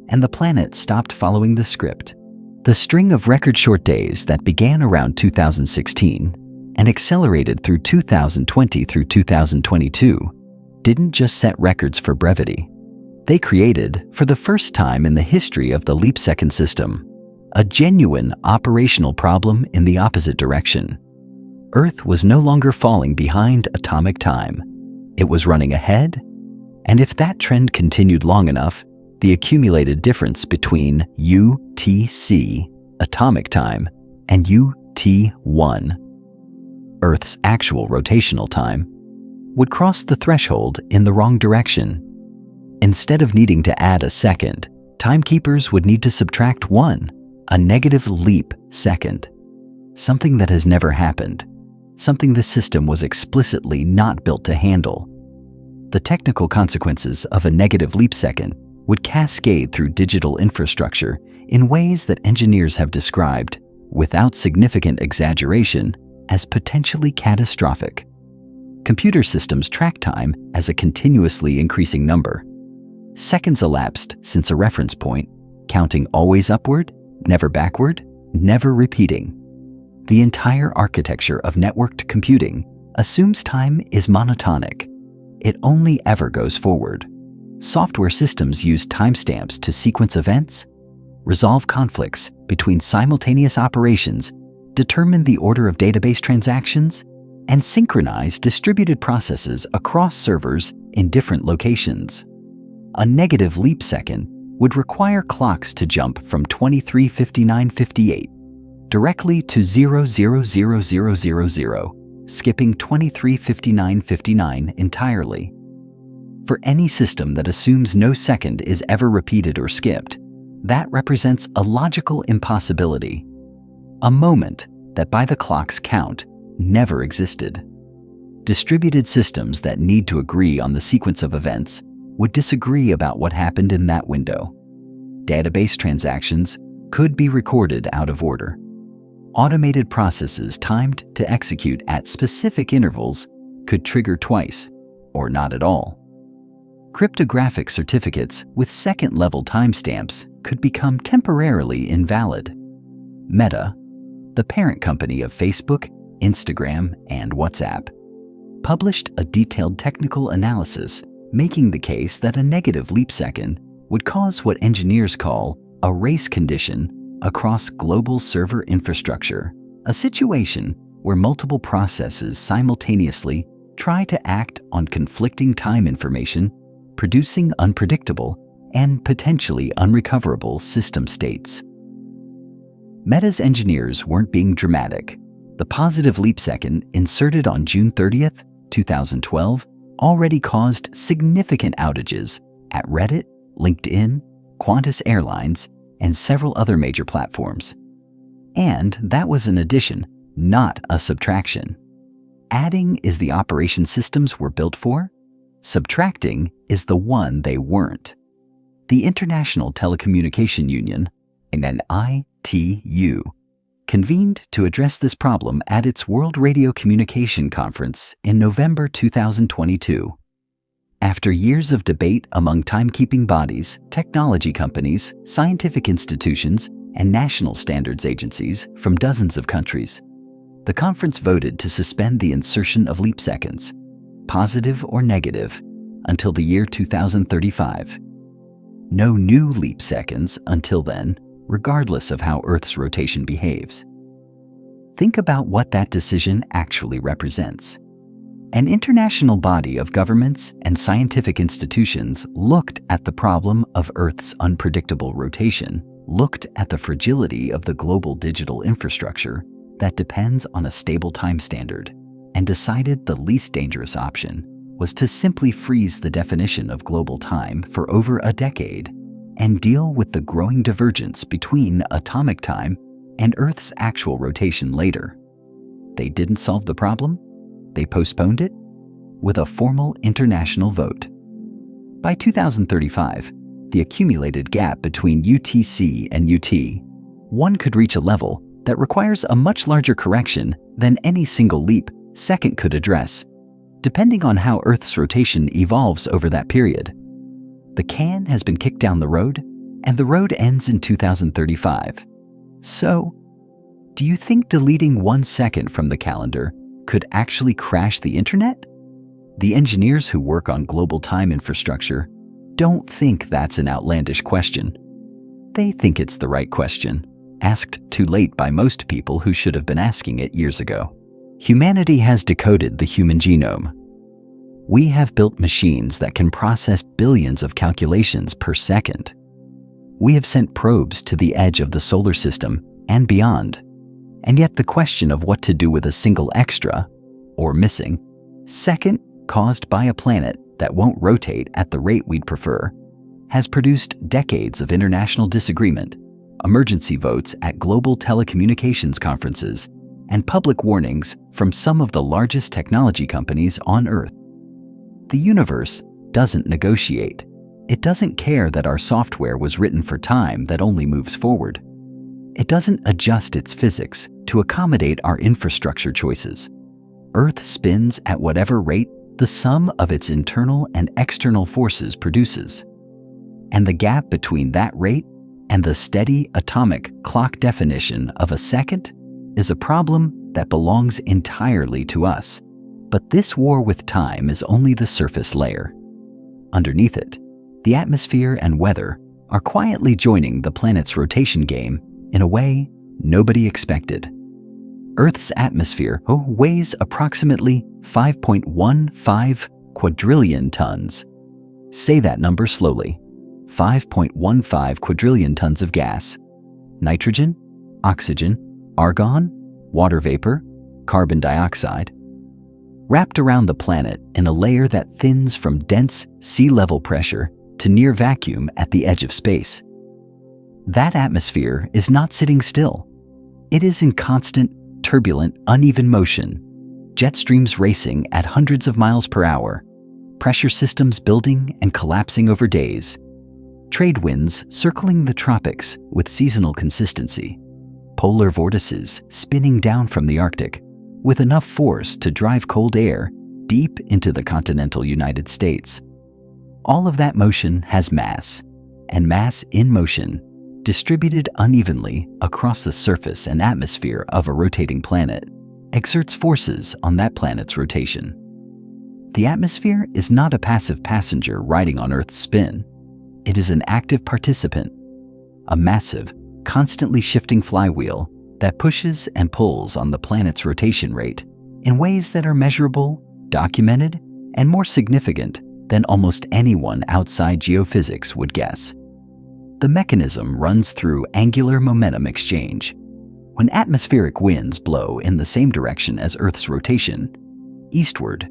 and the planet stopped following the script. The string of record-short days that began around 2016 and accelerated through 2020 through 2022, didn't just set records for brevity. They created, for the first time in the history of the leap-second system, a genuine operational problem in the opposite direction. Earth was no longer falling behind atomic time. It was running ahead, and if that trend continued long enough, the accumulated difference between UTC, atomic time, and UT1, Earth's actual rotational time, would cross the threshold in the wrong direction. Instead of needing to add a second, timekeepers would need to subtract 1, a negative leap second. Something that has never happened. Something the system was explicitly not built to handle. The technical consequences of a negative leap second would cascade through digital infrastructure in ways that engineers have described, without significant exaggeration, as potentially catastrophic. Computer systems track time as a continuously increasing number. Seconds elapsed since a reference point, counting always upward, never backward, never repeating. The entire architecture of networked computing assumes time is monotonic. It only ever goes forward. Software systems use timestamps to sequence events, resolve conflicts between simultaneous operations, determine the order of database transactions, and synchronize distributed processes across servers in different locations. A negative leap second would require clocks to jump from 23:59:58 directly to 000000, skipping 23:59:59 entirely. For any system that assumes no second is ever repeated or skipped, that represents a logical impossibility. A moment that by the clock's count never existed. Distributed systems that need to agree on the sequence of events would disagree about what happened in that window. Database transactions could be recorded out of order. Automated processes timed to execute at specific intervals could trigger twice, or not at all. Cryptographic certificates with second-level timestamps could become temporarily invalid. Meta, the parent company of Facebook, Instagram, and WhatsApp, published a detailed technical analysis making the case that a negative leap second would cause what engineers call a race condition across global server infrastructure, a situation where multiple processes simultaneously try to act on conflicting time information, producing unpredictable and potentially unrecoverable system states. Meta's engineers weren't being dramatic. The positive leap second inserted on June 30th, 2012 already caused significant outages at Reddit, LinkedIn, Qantas Airlines, and several other major platforms. And that was an addition, not a subtraction. Adding is the operation systems were built for. Subtracting is the one they weren't. The International Telecommunication Union, an ITU, convened to address this problem at its World Radio Communication Conference in November 2022. After years of debate among timekeeping bodies, technology companies, scientific institutions, and national standards agencies from dozens of countries, the conference voted to suspend the insertion of leap seconds, positive or negative, until the year 2035. No new leap seconds until then, regardless of how Earth's rotation behaves. Think about what that decision actually represents. An international body of governments and scientific institutions looked at the problem of Earth's unpredictable rotation, looked at the fragility of the global digital infrastructure that depends on a stable time standard, and decided the least dangerous option was to simply freeze the definition of global time for over a decade and deal with the growing divergence between atomic time and Earth's actual rotation later. They didn't solve the problem. They postponed it with a formal international vote. By 2035, the accumulated gap between UTC and UT1 could reach a level that requires a much larger correction than any single leap second could address, depending on how Earth's rotation evolves over that period. The can has been kicked down the road, and the road ends in 2035. So, do you think deleting 1 second from the calendar could actually crash the internet? The engineers who work on global time infrastructure don't think that's an outlandish question. They think it's the right question, asked too late by most people who should have been asking it years ago. Humanity has decoded the human genome. We have built machines that can process billions of calculations per second. We have sent probes to the edge of the solar system and beyond. And yet the question of what to do with a single extra, or missing, second caused by a planet that won't rotate at the rate we'd prefer, has produced decades of international disagreement, emergency votes at global telecommunications conferences, and public warnings from some of the largest technology companies on Earth. The universe doesn't negotiate. It doesn't care that our software was written for time that only moves forward. It doesn't adjust its physics to accommodate our infrastructure choices. Earth spins at whatever rate the sum of its internal and external forces produces. And the gap between that rate and the steady atomic clock definition of a second is a problem that belongs entirely to us. But this war with time is only the surface layer. Underneath it, the atmosphere and weather are quietly joining the planet's rotation game in a way nobody expected. Earth's atmosphere weighs approximately 5.15 quadrillion tons. Say that number slowly. 5.15 quadrillion tons of gas. Nitrogen, oxygen, argon, water vapor, carbon dioxide, wrapped around the planet in a layer that thins from dense sea level pressure to near vacuum at the edge of space. That atmosphere is not sitting still. It is in constant, turbulent, uneven motion, jet streams racing at hundreds of miles per hour, pressure systems building and collapsing over days, trade winds circling the tropics with seasonal consistency, polar vortices spinning down from the Arctic with enough force to drive cold air deep into the continental United States. All of that motion has mass, and mass in motion, distributed unevenly across the surface and atmosphere of a rotating planet, exerts forces on that planet's rotation. The atmosphere is not a passive passenger riding on Earth's spin. It is an active participant, a massive, constantly shifting flywheel that pushes and pulls on the planet's rotation rate in ways that are measurable, documented, and more significant than almost anyone outside geophysics would guess. The mechanism runs through angular momentum exchange. When atmospheric winds blow in the same direction as Earth's rotation, eastward,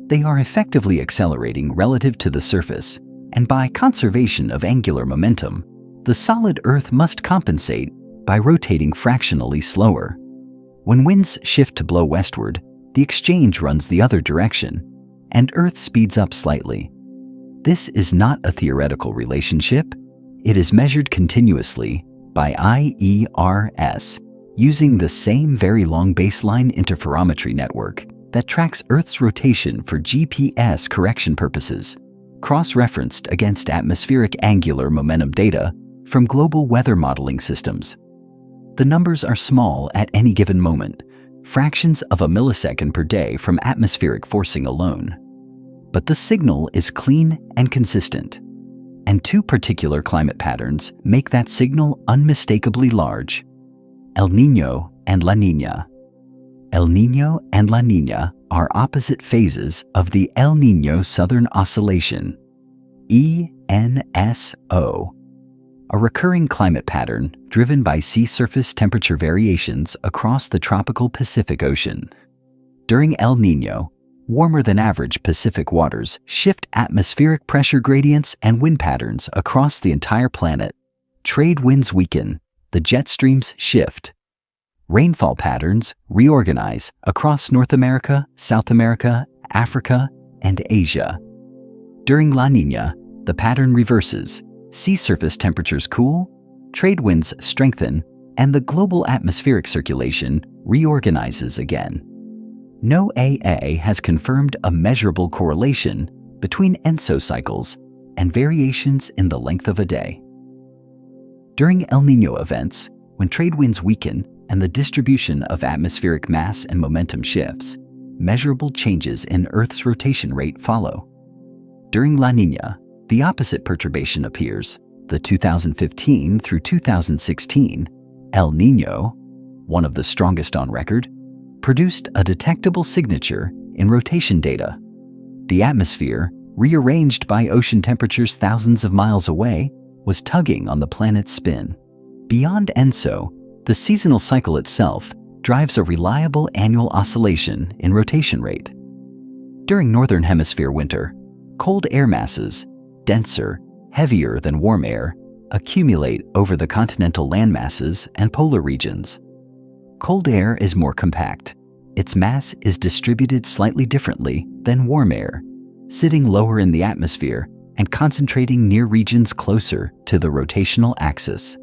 they are effectively accelerating relative to the surface, and by conservation of angular momentum, the solid Earth must compensate by rotating fractionally slower. When winds shift to blow westward, the exchange runs the other direction, and Earth speeds up slightly. This is not a theoretical relationship. It is measured continuously by IERS using the same very long baseline interferometry network that tracks Earth's rotation for GPS correction purposes, cross-referenced against atmospheric angular momentum data from global weather modeling systems. The numbers are small at any given moment, fractions of a millisecond per day from atmospheric forcing alone. But the signal is clean and consistent. And two particular climate patterns make that signal unmistakably large: El Niño and La Niña. El Niño and La Niña are opposite phases of the El Niño Southern Oscillation, ENSO, a recurring climate pattern driven by sea surface temperature variations across the tropical Pacific Ocean. During El Niño, warmer than average Pacific waters shift atmospheric pressure gradients and wind patterns across the entire planet. Trade winds weaken, the jet streams shift. Rainfall patterns reorganize across North America, South America, Africa, and Asia. During La Niña, the pattern reverses. Sea surface temperatures cool, trade winds strengthen, and the global atmospheric circulation reorganizes again. No AA has confirmed a measurable correlation between ENSO cycles and variations in the length of a day. During El Niño events, when trade winds weaken and the distribution of atmospheric mass and momentum shifts, measurable changes in Earth's rotation rate follow. During La Niña, the opposite perturbation appears. The 2015 through 2016 El Niño, one of the strongest on record, produced a detectable signature in rotation data. The atmosphere, rearranged by ocean temperatures thousands of miles away, was tugging on the planet's spin. Beyond ENSO, the seasonal cycle itself drives a reliable annual oscillation in rotation rate. During Northern Hemisphere winter, cold air masses, denser, heavier than warm air, accumulate over the continental landmasses and polar regions. Cold air is more compact. Its mass is distributed slightly differently than warm air, sitting lower in the atmosphere and concentrating near regions closer to the rotational axis.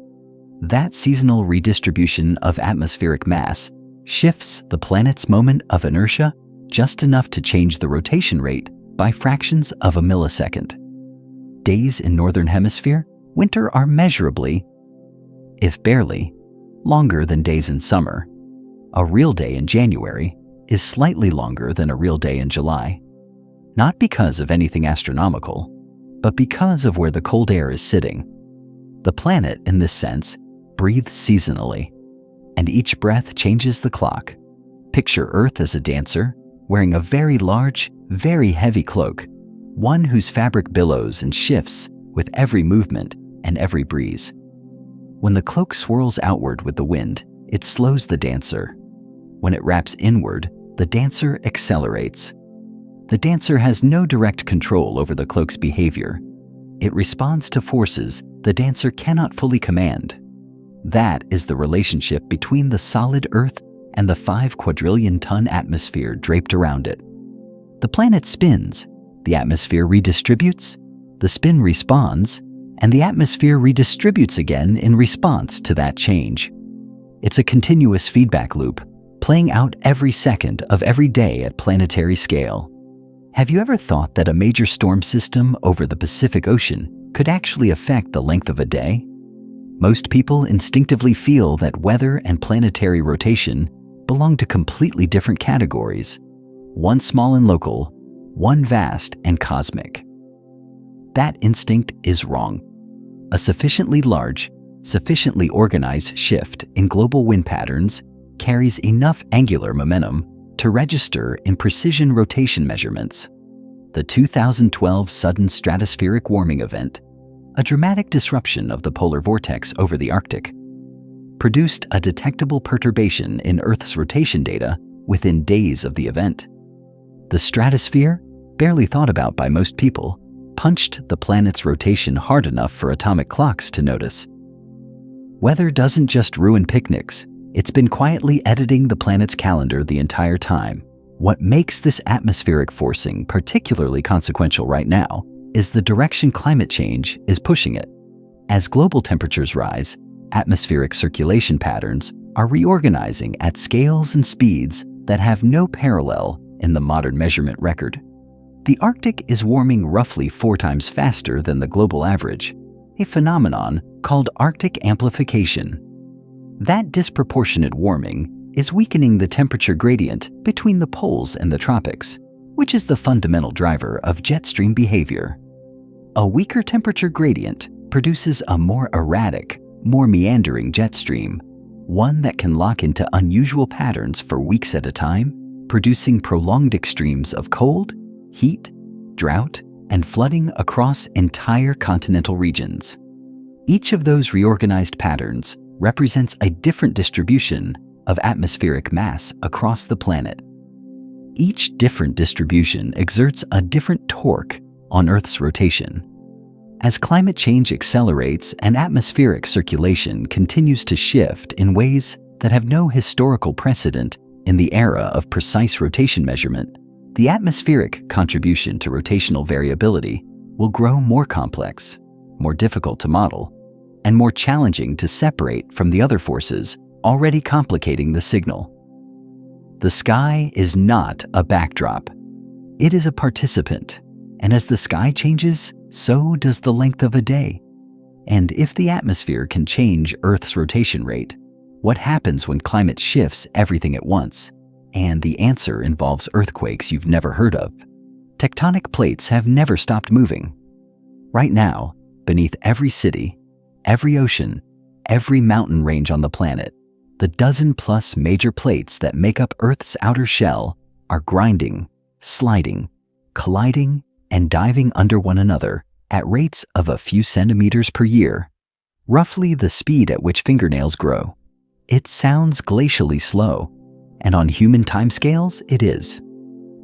That seasonal redistribution of atmospheric mass shifts the planet's moment of inertia just enough to change the rotation rate by fractions of a millisecond. Days in Northern Hemisphere winter are measurably, if barely, longer than days in summer. A real day in January is slightly longer than a real day in July. Not because of anything astronomical, but because of where the cold air is sitting. The planet, in this sense, breathes seasonally, and each breath changes the clock. Picture Earth as a dancer, wearing a very large, very heavy cloak, one whose fabric billows and shifts with every movement and every breeze. When the cloak swirls outward with the wind, it slows the dancer. When it wraps inward, the dancer accelerates. The dancer has no direct control over the cloak's behavior. It responds to forces the dancer cannot fully command. That is the relationship between the solid Earth and the 5 quadrillion-ton atmosphere draped around it. The planet spins, the atmosphere redistributes, the spin responds, and the atmosphere redistributes again in response to that change. It's a continuous feedback loop, playing out every second of every day at planetary scale. Have you ever thought that a major storm system over the Pacific Ocean could actually affect the length of a day? Most people instinctively feel that weather and planetary rotation belong to completely different categories, one small and local, one vast and cosmic. That instinct is wrong. A sufficiently large, sufficiently organized shift in global wind patterns carries enough angular momentum to register in precision rotation measurements. The 2012 sudden stratospheric warming event, a dramatic disruption of the polar vortex over the Arctic, produced a detectable perturbation in Earth's rotation data within days of the event. The stratosphere, barely thought about by most people, punched the planet's rotation hard enough for atomic clocks to notice. Weather doesn't just ruin picnics, it's been quietly editing the planet's calendar the entire time. What makes this atmospheric forcing particularly consequential right now is the direction climate change is pushing it. As global temperatures rise, atmospheric circulation patterns are reorganizing at scales and speeds that have no parallel in the modern measurement record. The Arctic is warming roughly 4 times faster than the global average, a phenomenon called Arctic amplification. That disproportionate warming is weakening the temperature gradient between the poles and the tropics, which is the fundamental driver of jet stream behavior. A weaker temperature gradient produces a more erratic, more meandering jet stream, one that can lock into unusual patterns for weeks at a time, producing prolonged extremes of cold, heat, drought, and flooding across entire continental regions. Each of those reorganized patterns represents a different distribution of atmospheric mass across the planet. Each different distribution exerts a different torque on Earth's rotation. As climate change accelerates and atmospheric circulation continues to shift in ways that have no historical precedent in the era of precise rotation measurement, the atmospheric contribution to rotational variability will grow more complex, more difficult to model, and more challenging to separate from the other forces already complicating the signal. The sky is not a backdrop. It is a participant, and as the sky changes, so does the length of a day. And if the atmosphere can change Earth's rotation rate, what happens when climate shifts everything at once? And the answer involves earthquakes you've never heard of. Tectonic plates have never stopped moving. Right now, beneath every city, every ocean, every mountain range on the planet, the dozen-plus major plates that make up Earth's outer shell are grinding, sliding, colliding, and diving under one another at rates of a few centimeters per year, roughly the speed at which fingernails grow. It sounds glacially slow, and on human timescales, it is.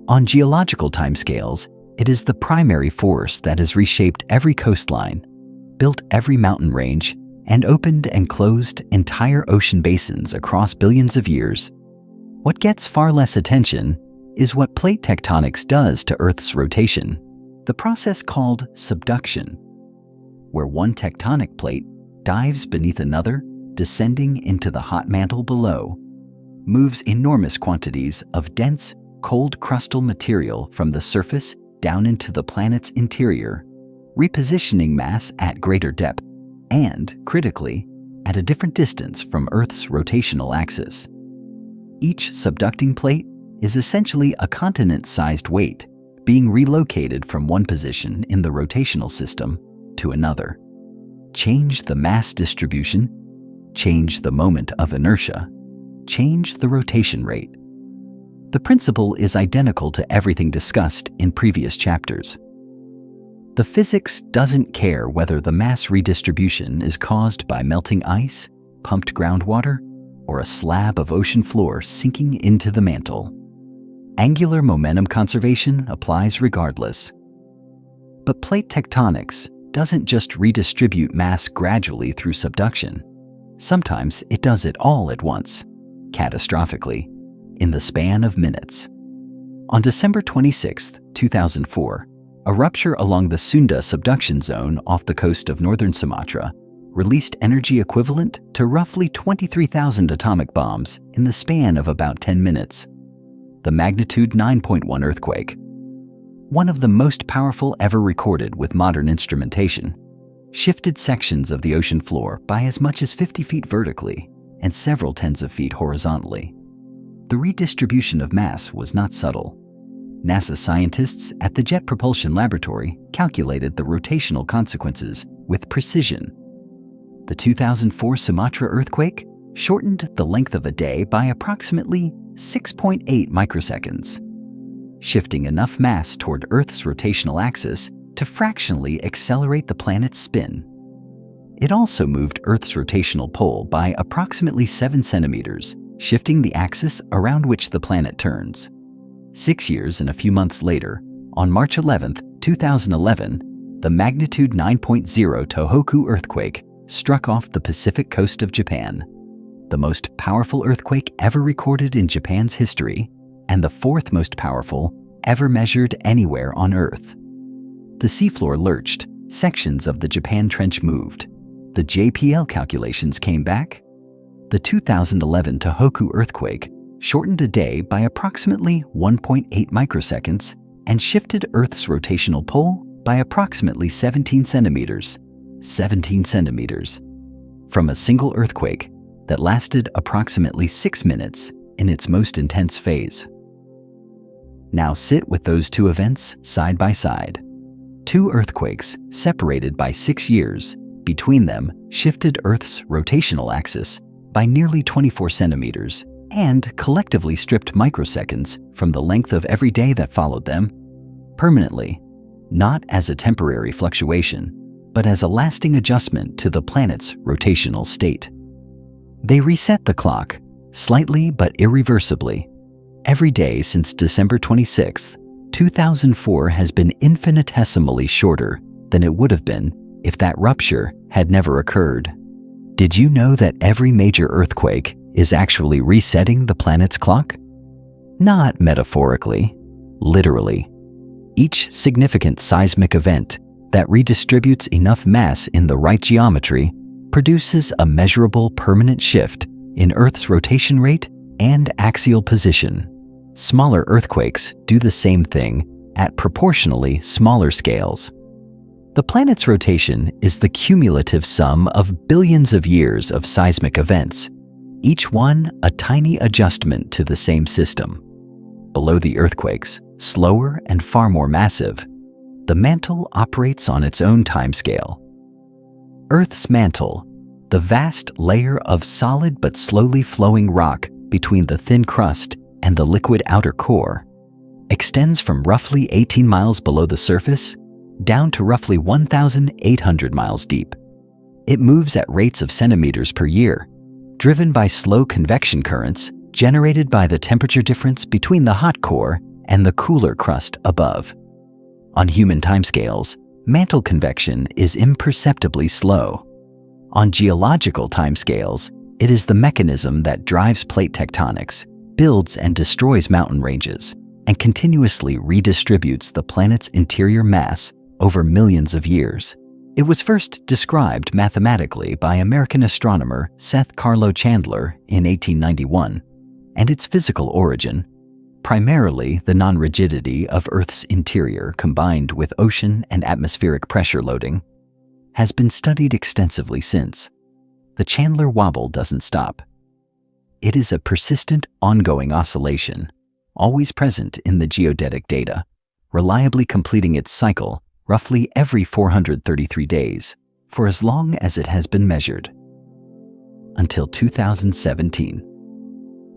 On geological timescales, it is the primary force that has reshaped every coastline, built every mountain range, and opened and closed entire ocean basins across billions of years. What gets far less attention is what plate tectonics does to Earth's rotation, the process called subduction, where one tectonic plate dives beneath another, descending into the hot mantle below, moves enormous quantities of dense, cold crustal material from the surface down into the planet's interior, repositioning mass at greater depth and, critically, at a different distance from Earth's rotational axis. Each subducting plate is essentially a continent-sized weight being relocated from one position in the rotational system to another. Change the mass distribution, change the moment of inertia, change the rotation rate. The principle is identical to everything discussed in previous chapters. The physics doesn't care whether the mass redistribution is caused by melting ice, pumped groundwater, or a slab of ocean floor sinking into the mantle. Angular momentum conservation applies regardless. But plate tectonics doesn't just redistribute mass gradually through subduction. Sometimes it does it all at once, catastrophically, in the span of minutes. On December 26, 2004, a rupture along the Sunda subduction zone off the coast of northern Sumatra released energy equivalent to roughly 23,000 atomic bombs in the span of about 10 minutes. The magnitude 9.1 earthquake, one of the most powerful ever recorded with modern instrumentation, shifted sections of the ocean floor by as much as 50 feet vertically and several tens of feet horizontally. The redistribution of mass was not subtle. NASA scientists at the Jet Propulsion Laboratory calculated the rotational consequences with precision. The 2004 Sumatra earthquake shortened the length of a day by approximately 6.8 microseconds, shifting enough mass toward Earth's rotational axis to fractionally accelerate the planet's spin. It also moved Earth's rotational pole by approximately 7 centimeters, shifting the axis around which the planet turns. 6 years and a few months later, on March 11, 2011, the magnitude 9.0 Tohoku earthquake struck off the Pacific coast of Japan, the most powerful earthquake ever recorded in Japan's history, and the fourth most powerful ever measured anywhere on Earth. The seafloor lurched, sections of the Japan Trench moved, the JPL calculations came back. The 2011 Tohoku earthquake shortened a day by approximately 1.8 microseconds and shifted Earth's rotational pole by approximately 17 centimeters. 17 centimeters. From a single earthquake that lasted approximately 6 minutes in its most intense phase. Now sit with those two events side by side. Two earthquakes separated by 6 years between them shifted Earth's rotational axis by nearly 24 centimeters and collectively stripped microseconds from the length of every day that followed them, permanently, not as a temporary fluctuation, but as a lasting adjustment to the planet's rotational state. They reset the clock, slightly but irreversibly. Every day since December 26, 2004 has been infinitesimally shorter than it would have been if that rupture had never occurred. Did you know that every major earthquake is actually resetting the planet's clock? Not metaphorically, literally. Each significant seismic event that redistributes enough mass in the right geometry produces a measurable permanent shift in Earth's rotation rate and axial position. Smaller earthquakes do the same thing at proportionally smaller scales. The planet's rotation is the cumulative sum of billions of years of seismic events, each one a tiny adjustment to the same system. Below the earthquakes, slower and far more massive, the mantle operates on its own timescale. Earth's mantle, the vast layer of solid but slowly flowing rock between the thin crust and the liquid outer core, extends from roughly 18 miles below the surface down to roughly 1,800 miles deep. It moves at rates of centimeters per year, driven by slow convection currents generated by the temperature difference between the hot core and the cooler crust above. On human timescales, mantle convection is imperceptibly slow. On geological timescales, it is the mechanism that drives plate tectonics, builds and destroys mountain ranges, and continuously redistributes the planet's interior mass over millions of years. It was first described mathematically by American astronomer Seth Carlo Chandler in 1891, and its physical origin, primarily the non-rigidity of Earth's interior combined with ocean and atmospheric pressure loading, has been studied extensively since. The Chandler wobble doesn't stop. It is a persistent, ongoing oscillation, always present in the geodetic data, reliably completing its cycle roughly every 433 days for as long as it has been measured. Until 2017.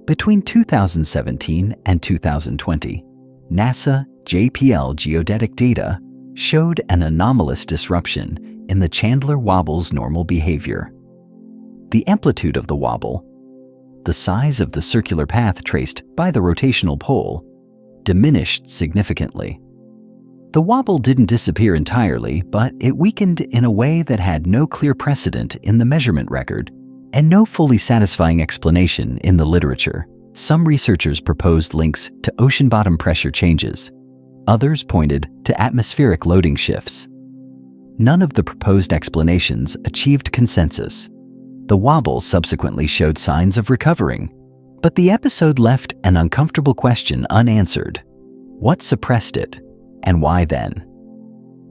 Between 2017 and 2020, NASA JPL geodetic data showed an anomalous disruption in the Chandler wobble's normal behavior. The amplitude of the wobble, the size of the circular path traced by the rotational pole, diminished significantly. The wobble didn't disappear entirely, but it weakened in a way that had no clear precedent in the measurement record and no fully satisfying explanation in the literature. Some researchers proposed links to ocean bottom pressure changes. Others pointed to atmospheric loading shifts. None of the proposed explanations achieved consensus. The wobble subsequently showed signs of recovering, but the episode left an uncomfortable question unanswered. What suppressed it, and why then?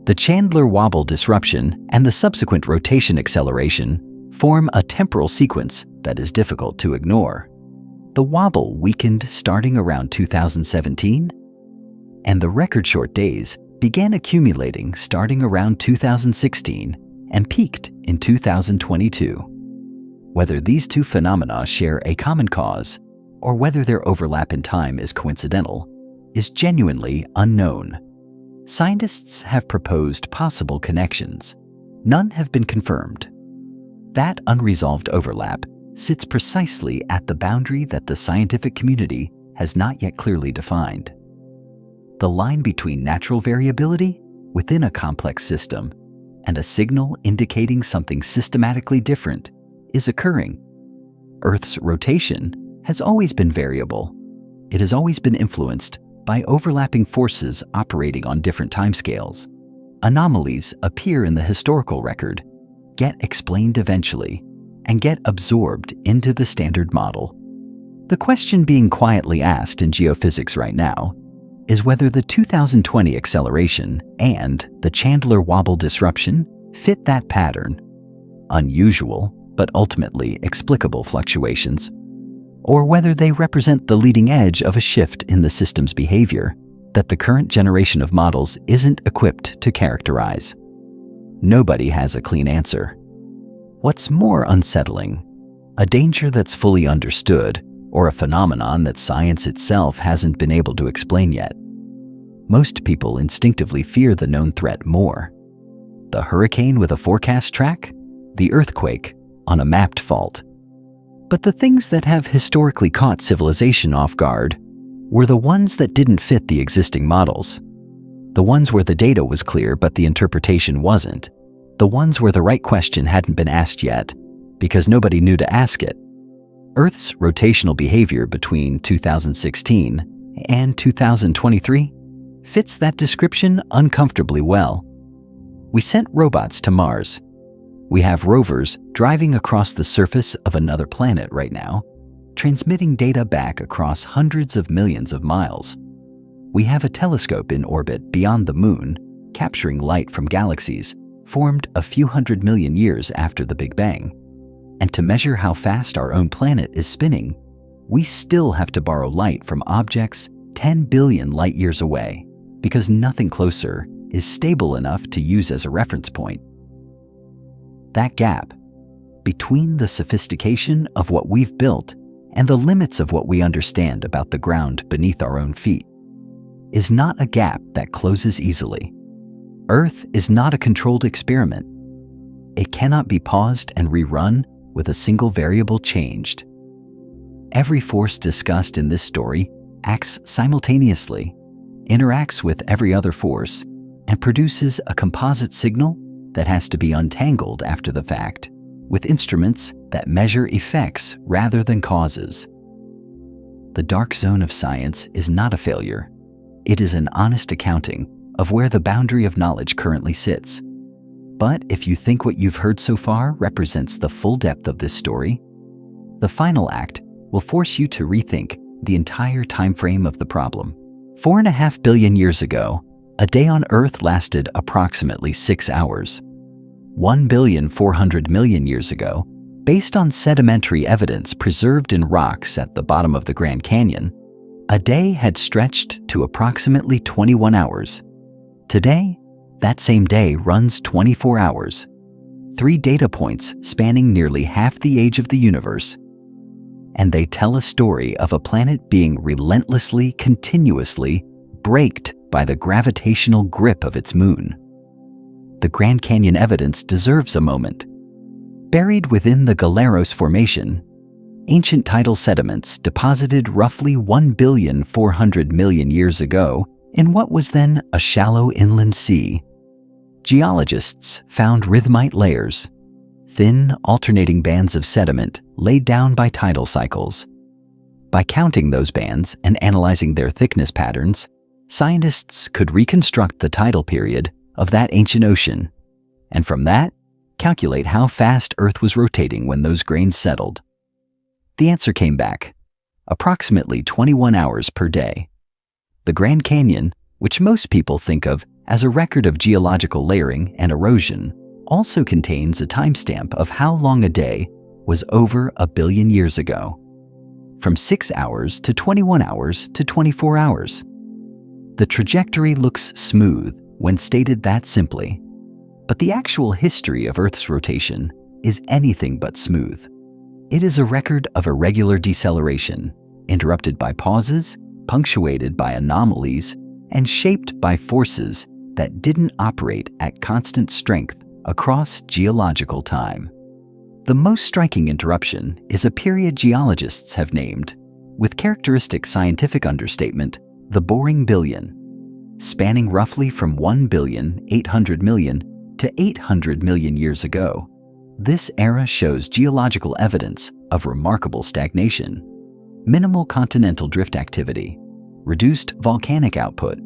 The Chandler wobble disruption and the subsequent rotation acceleration form a temporal sequence that is difficult to ignore. The wobble weakened starting around 2017, and the record short days began accumulating starting around 2016 and peaked in 2022. Whether these two phenomena share a common cause, or whether their overlap in time is coincidental, is genuinely unknown. Scientists have proposed possible connections. None have been confirmed. That unresolved overlap sits precisely at the boundary that the scientific community has not yet clearly defined. The line between natural variability within a complex system and a signal indicating something systematically different is occurring. Earth's rotation has always been variable. It has always been influenced by overlapping forces operating on different timescales. Anomalies appear in the historical record, get explained eventually, and get absorbed into the standard model. The question being quietly asked in geophysics right now is whether the 2020 acceleration and the Chandler wobble disruption fit that pattern. Unusual, but ultimately explicable fluctuations, or whether they represent the leading edge of a shift in the system's behavior that the current generation of models isn't equipped to characterize. Nobody has a clean answer. What's more unsettling, a danger that's fully understood, or a phenomenon that science itself hasn't been able to explain yet? Most people instinctively fear the known threat more. The hurricane with a forecast track, the earthquake on a mapped fault. But the things that have historically caught civilization off guard were the ones that didn't fit the existing models. The ones where the data was clear but the interpretation wasn't. The ones where the right question hadn't been asked yet because nobody knew to ask it. Earth's rotational behavior between 2016 and 2023 fits that description uncomfortably well. We sent robots to Mars. We have rovers driving across the surface of another planet right now, transmitting data back across hundreds of millions of miles. We have a telescope in orbit beyond the moon, capturing light from galaxies formed a few 100 million years after the Big Bang. And to measure how fast our own planet is spinning, we still have to borrow light from objects 10 billion light years away, because nothing closer is stable enough to use as a reference point. That gap between the sophistication of what we've built and the limits of what we understand about the ground beneath our own feet is not a gap that closes easily. Earth is not a controlled experiment. It cannot be paused and rerun with a single variable changed. Every force discussed in this story acts simultaneously, interacts with every other force, and produces a composite signal that has to be untangled after the fact, with instruments that measure effects rather than causes. The dark zone of science is not a failure. It is an honest accounting of where the boundary of knowledge currently sits. But if you think what you've heard so far represents the full depth of this story, the final act will force you to rethink the entire time frame of the problem. 4.5 billion years ago, a day on Earth lasted approximately 6 hours. 1,400,000,000 years ago, based on sedimentary evidence preserved in rocks at the bottom of the Grand Canyon, a day had stretched to approximately 21 hours. Today, that same day runs 24 hours. 3 data points spanning nearly half the age of the universe. And they tell a story of a planet being relentlessly, continuously braked by the gravitational grip of its moon. The Grand Canyon evidence deserves a moment. Buried within the Galeros Formation, ancient tidal sediments deposited roughly 1,400,000,000 years ago in what was then a shallow inland sea. Geologists found rhythmite layers, thin, alternating bands of sediment laid down by tidal cycles. By counting those bands and analyzing their thickness patterns, scientists could reconstruct the tidal period of that ancient ocean, and from that, calculate how fast Earth was rotating when those grains settled. The answer came back, approximately 21 hours per day. The Grand Canyon, which most people think of as a record of geological layering and erosion, also contains a timestamp of how long a day was over 1 billion years ago. From 6 hours to 21 hours to 24 hours. The trajectory looks smooth when stated that simply, but the actual history of Earth's rotation is anything but smooth. It is a record of irregular deceleration, interrupted by pauses, punctuated by anomalies, and shaped by forces that didn't operate at constant strength across geological time. The most striking interruption is a period geologists have named, with characteristic scientific understatement, the Boring Billion, spanning roughly from 1,800,000,000 to 800,000,000 years ago. This era shows geological evidence of remarkable stagnation, minimal continental drift activity, reduced volcanic output,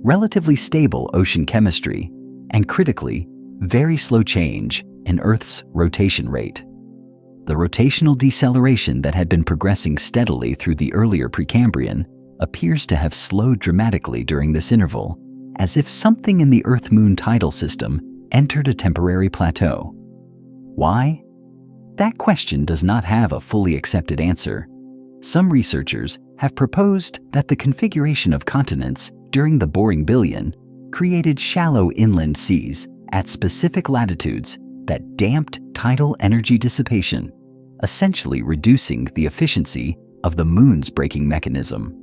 relatively stable ocean chemistry, and critically, very slow change in Earth's rotation rate. The rotational deceleration that had been progressing steadily through the earlier Precambrian appears to have slowed dramatically during this interval, as if something in the Earth-Moon tidal system entered a temporary plateau. Why? That question does not have a fully accepted answer. Some researchers have proposed that the configuration of continents during the Boring Billion created shallow inland seas at specific latitudes that damped tidal energy dissipation, essentially reducing the efficiency of the moon's braking mechanism.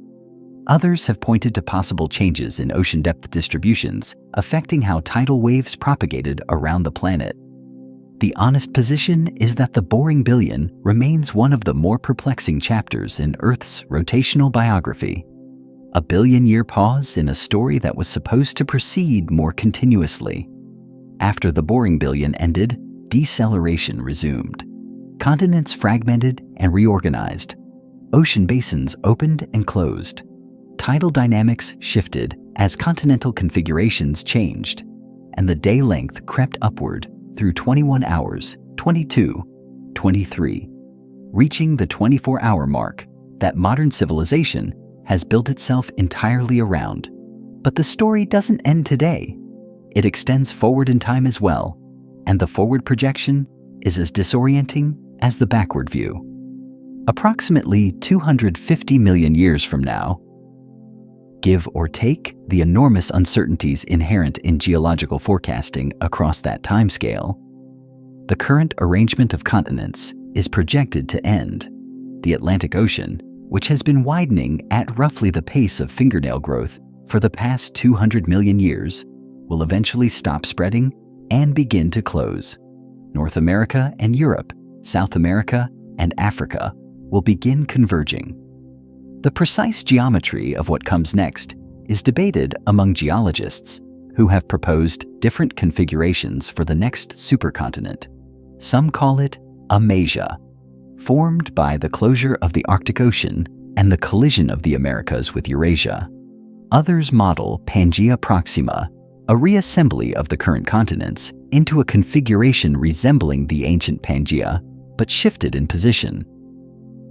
Others have pointed to possible changes in ocean depth distributions affecting how tidal waves propagated around the planet. The honest position is that the Boring Billion remains one of the more perplexing chapters in Earth's rotational biography. A billion-year pause in a story that was supposed to proceed more continuously. After the Boring Billion ended, deceleration resumed. Continents fragmented and reorganized. Ocean basins opened and closed. Tidal dynamics shifted as continental configurations changed, and the day length crept upward through 21 hours, 22, 23, reaching the 24-hour mark that modern civilization has built itself entirely around. But the story doesn't end today. It extends forward in time as well, and the forward projection is as disorienting as the backward view. Approximately 250 million years from now, give or take the enormous uncertainties inherent in geological forecasting across that timescale, the current arrangement of continents is projected to end. The Atlantic Ocean, which has been widening at roughly the pace of fingernail growth for the past 200 million years, will eventually stop spreading and begin to close. North America and Europe, South America and Africa will begin converging. The precise geometry of what comes next is debated among geologists who have proposed different configurations for the next supercontinent. Some call it Amasia, formed by the closure of the Arctic Ocean and the collision of the Americas with Eurasia. Others model Pangaea Proxima, a reassembly of the current continents into a configuration resembling the ancient Pangaea, but shifted in position.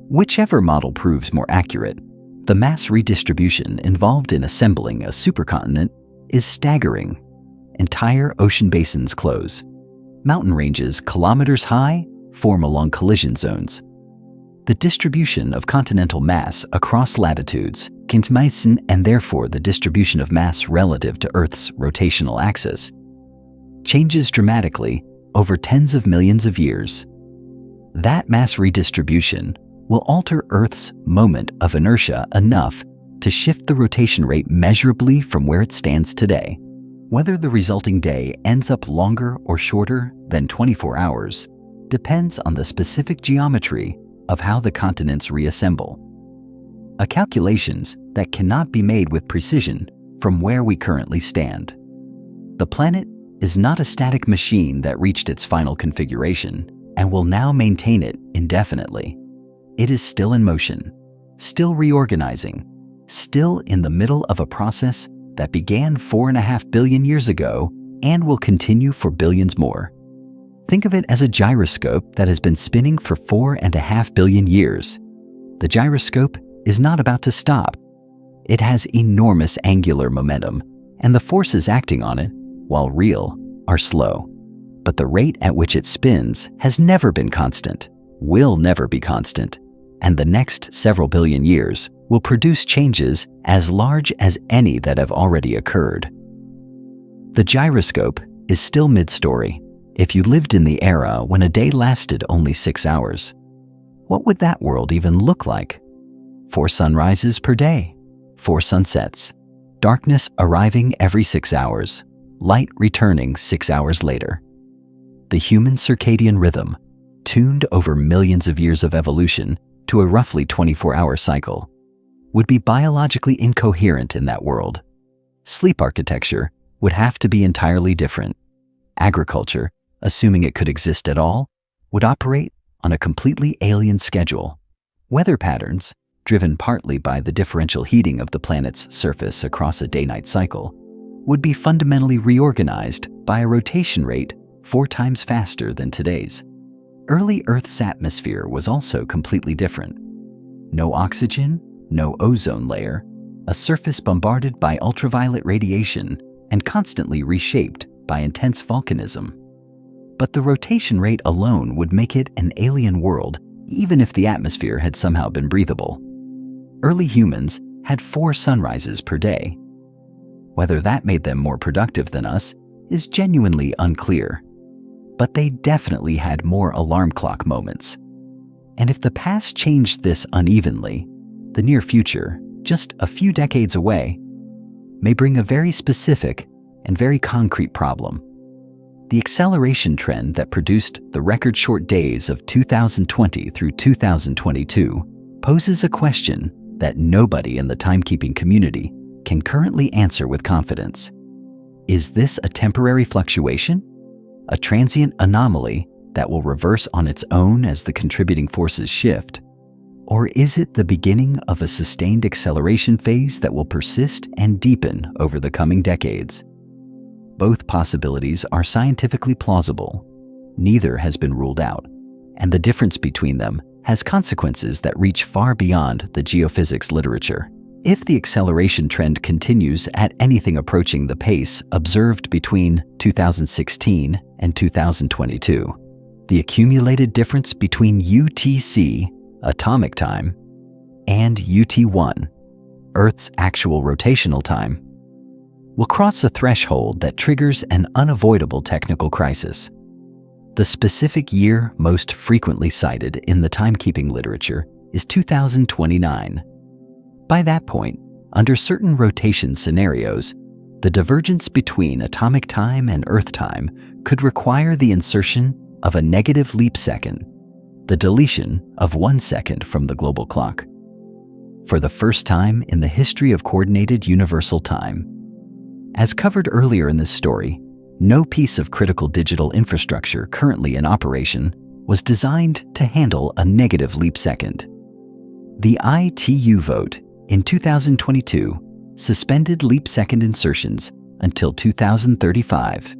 Whichever model proves more accurate, the mass redistribution involved in assembling a supercontinent is staggering. Entire ocean basins close. Mountain ranges kilometers high form along collision zones. The distribution of continental mass across latitudes, Kindmeissen, and therefore the distribution of mass relative to Earth's rotational axis, changes dramatically over tens of millions of years. That mass redistribution will alter Earth's moment of inertia enough to shift the rotation rate measurably from where it stands today. Whether the resulting day ends up longer or shorter than 24 hours depends on the specific geometry of how the continents reassemble. A calculations that cannot be made with precision from where we currently stand. The planet is not a static machine that reached its final configuration and will now maintain it indefinitely. It is still in motion, still reorganizing, still in the middle of a process that began 4.5 billion years ago and will continue for billions more. Think of it as a gyroscope that has been spinning for 4.5 billion years. The gyroscope is not about to stop. It has enormous angular momentum, and the forces acting on it, while real, are slow. But the rate at which it spins has never been constant, will never be constant, and the next several billion years will produce changes as large as any that have already occurred. The gyroscope is still mid-story. If you lived in the era when a day lasted only 6 hours, what would that world even look like? 4 sunrises per day, 4 sunsets, darkness arriving every 6 hours, light returning 6 hours later. The human circadian rhythm, tuned over millions of years of evolution to a roughly 24-hour cycle, would be biologically incoherent in that world. Sleep architecture would have to be entirely different. Agriculture, assuming it could exist at all, would operate on a completely alien schedule. Weather patterns, driven partly by the differential heating of the planet's surface across a day-night cycle, would be fundamentally reorganized by a rotation rate 4 times faster than today's. Early Earth's atmosphere was also completely different. No oxygen, no ozone layer, a surface bombarded by ultraviolet radiation and constantly reshaped by intense volcanism. But the rotation rate alone would make it an alien world, even if the atmosphere had somehow been breathable. Early humans had 4 sunrises per day. Whether that made them more productive than us is genuinely unclear. But they definitely had more alarm clock moments. And if the past changed this unevenly, the near future, just a few decades away, may bring a very specific and very concrete problem. The acceleration trend that produced the record short days of 2020 through 2022 poses a question that nobody in the timekeeping community can currently answer with confidence. Is this a temporary fluctuation? A transient anomaly that will reverse on its own as the contributing forces shift? Or is it the beginning of a sustained acceleration phase that will persist and deepen over the coming decades? Both possibilities are scientifically plausible. Neither has been ruled out, and the difference between them has consequences that reach far beyond the geophysics literature. If the acceleration trend continues at anything approaching the pace observed between 2016 and 2022, the accumulated difference between UTC, atomic time, and UT1, Earth's actual rotational time, will cross a threshold that triggers an unavoidable technical crisis. The specific year most frequently cited in the timekeeping literature is 2029. By that point, under certain rotation scenarios, the divergence between atomic time and Earth time could require the insertion of a negative leap second, the deletion of 1 second from the global clock. For the first time in the history of coordinated universal time. As covered earlier in this story, no piece of critical digital infrastructure currently in operation was designed to handle a negative leap second. The ITU vote in 2022 suspended leap second insertions until 2035,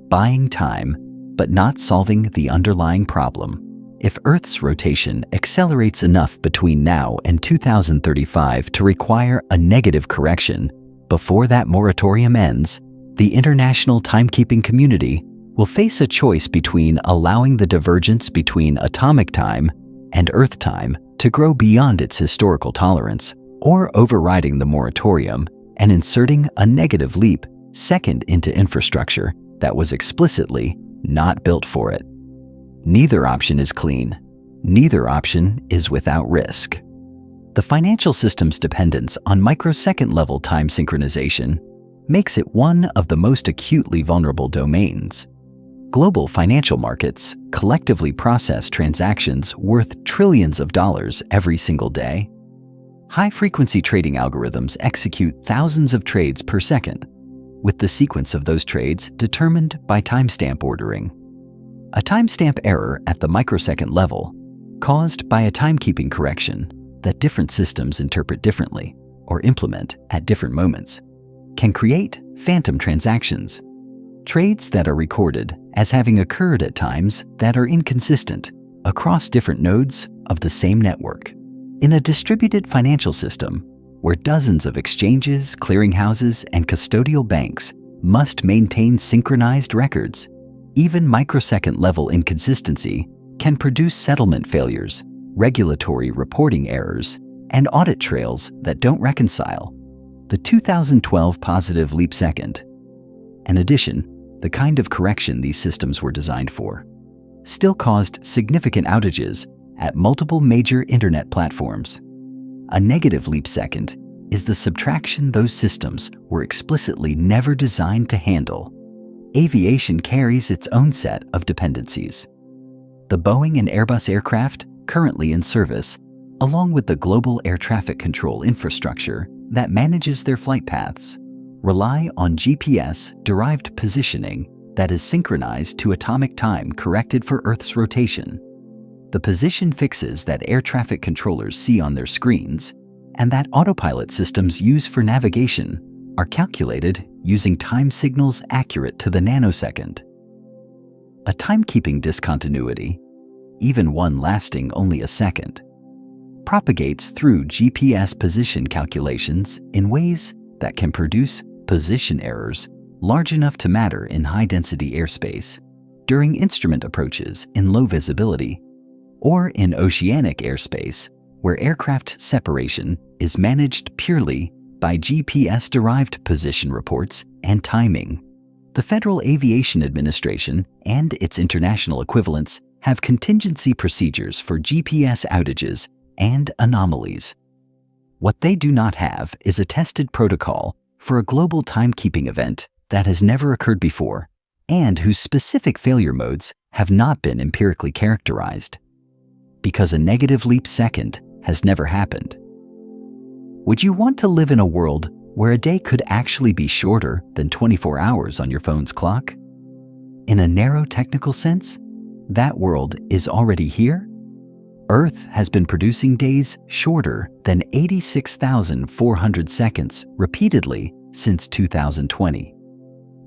buying time but not solving the underlying problem. If Earth's rotation accelerates enough between now and 2035 to require a negative correction before that moratorium ends, the international timekeeping community will face a choice between allowing the divergence between atomic time and Earth time to grow beyond its historical tolerance, or overriding the moratorium and inserting a negative leap second into infrastructure that was explicitly not built for it. Neither option is clean. Neither option is without risk. The financial system's dependence on microsecond-level time synchronization makes it one of the most acutely vulnerable domains. Global financial markets collectively process transactions worth trillions of dollars every single day. High-frequency trading algorithms execute thousands of trades per second, with the sequence of those trades determined by timestamp ordering. A timestamp error at the microsecond level, caused by a timekeeping correction that different systems interpret differently or implement at different moments, can create phantom transactions, trades that are recorded as having occurred at times that are inconsistent across different nodes of the same network. In a distributed financial system where dozens of exchanges, clearinghouses, and custodial banks must maintain synchronized records, even microsecond-level inconsistency can produce settlement failures, regulatory reporting errors, and audit trails that don't reconcile. The 2012 positive leap second, in addition, the kind of correction these systems were designed for, still caused significant outages at multiple major internet platforms. A negative leap second is the subtraction those systems were explicitly never designed to handle. Aviation carries its own set of dependencies. The Boeing and Airbus aircraft currently in service, along with the global air traffic control infrastructure that manages their flight paths, rely on GPS-derived positioning that is synchronized to atomic time corrected for Earth's rotation. The position fixes that air traffic controllers see on their screens and that autopilot systems use for navigation are calculated using time signals accurate to the nanosecond. A timekeeping discontinuity, even one lasting only a second, propagates through GPS position calculations in ways that can produce position errors large enough to matter in high-density airspace, during instrument approaches in low visibility, or in oceanic airspace where aircraft separation is managed purely by GPS-derived position reports and timing. The Federal Aviation Administration and its international equivalents have contingency procedures for GPS outages and anomalies. What they do not have is a tested protocol for a global timekeeping event that has never occurred before and whose specific failure modes have not been empirically characterized. Because a negative leap second has never happened. Would you want to live in a world where a day could actually be shorter than 24 hours on your phone's clock? In a narrow technical sense, that world is already here. Earth has been producing days shorter than 86,400 seconds repeatedly since 2020.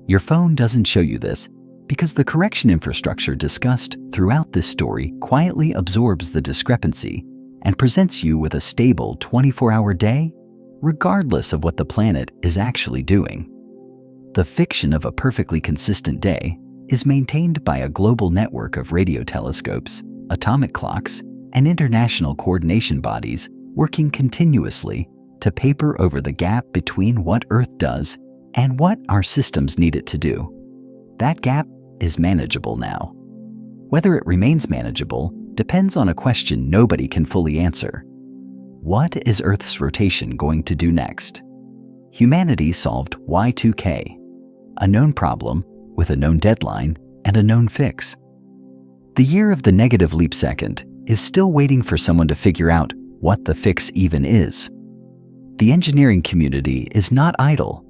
Your phone doesn't show you this because the correction infrastructure discussed throughout this story quietly absorbs the discrepancy and presents you with a stable 24-hour day, regardless of what the planet is actually doing. The fiction of a perfectly consistent day is is maintained by a global network of radio telescopes, atomic clocks, and international coordination bodies working continuously to paper over the gap between what Earth does and what our systems need it to do. That gap is manageable now. Whether it remains manageable depends on a question nobody can fully answer. What is Earth's rotation going to do next? Humanity solved Y2K, a known problem with a known deadline and a known fix. The year of the negative leap second is still waiting for someone to figure out what the fix even is. The engineering community is not idle.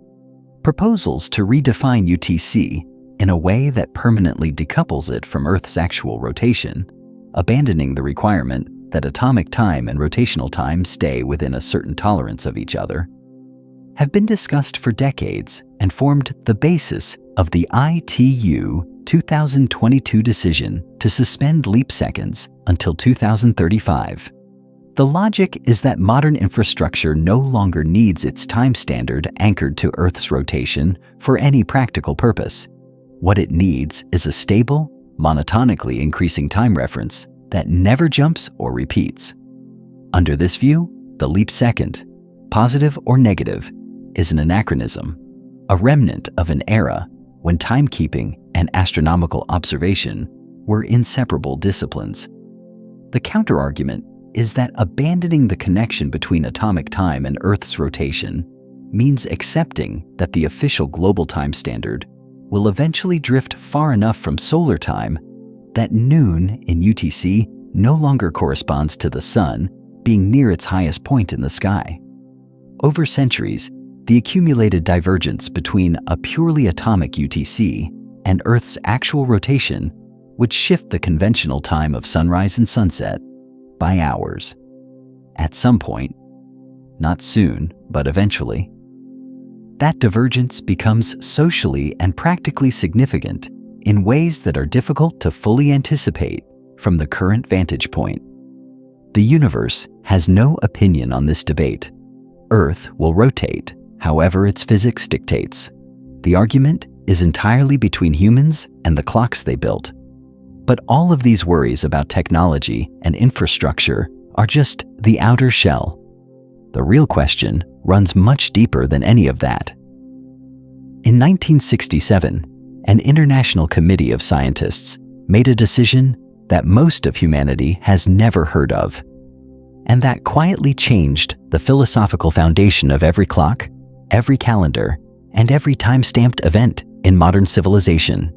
Proposals to redefine UTC in a way that permanently decouples it from Earth's actual rotation, abandoning the requirement that atomic time and rotational time stay within a certain tolerance of each other, have been discussed for decades and formed the basis of the ITU 2022 decision to suspend leap seconds until 2035. The logic is that modern infrastructure no longer needs its time standard anchored to Earth's rotation for any practical purpose. What it needs is a stable, monotonically increasing time reference that never jumps or repeats. Under this view, the leap second, positive or negative, is an anachronism, a remnant of an era when timekeeping and astronomical observation were inseparable disciplines. The counterargument is that abandoning the connection between atomic time and Earth's rotation means accepting that the official global time standard will eventually drift far enough from solar time that noon in UTC no longer corresponds to the sun being near its highest point in the sky. Over centuries, the accumulated divergence between a purely atomic UTC and Earth's actual rotation would shift the conventional time of sunrise and sunset by hours. At some point, not soon, but eventually, that divergence becomes socially and practically significant in ways that are difficult to fully anticipate from the current vantage point. The universe has no opinion on this debate. Earth will rotate however its physics dictates. The argument is entirely between humans and the clocks they built. But all of these worries about technology and infrastructure are just the outer shell. The real question runs much deeper than any of that. In 1967, an international committee of scientists made a decision that most of humanity has never heard of, and that quietly changed the philosophical foundation of every clock, every calendar, and every time-stamped event in modern civilization.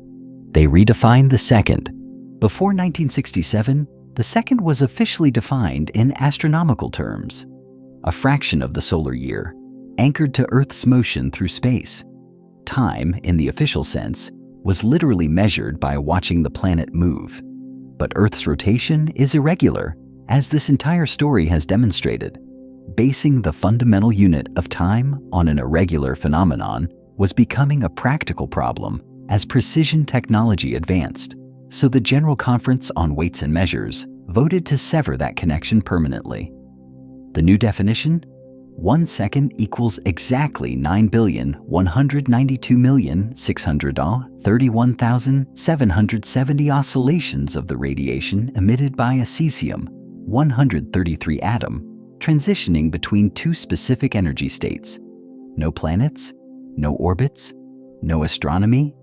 They redefined the second. Before 1967, the second was officially defined in astronomical terms, a fraction of the solar year, anchored to Earth's motion through space. Time, in the official sense, was literally measured by watching the planet move. But Earth's rotation is irregular, as this entire story has demonstrated. Basing the fundamental unit of time on an irregular phenomenon was becoming a practical problem as precision technology advanced, so the General Conference on Weights and Measures voted to sever that connection permanently. The new definition? 1 second equals exactly 9,192,631,770 oscillations of the radiation emitted by a cesium-133 atom, transitioning between two specific energy states. No planets, no orbits, no astronomy,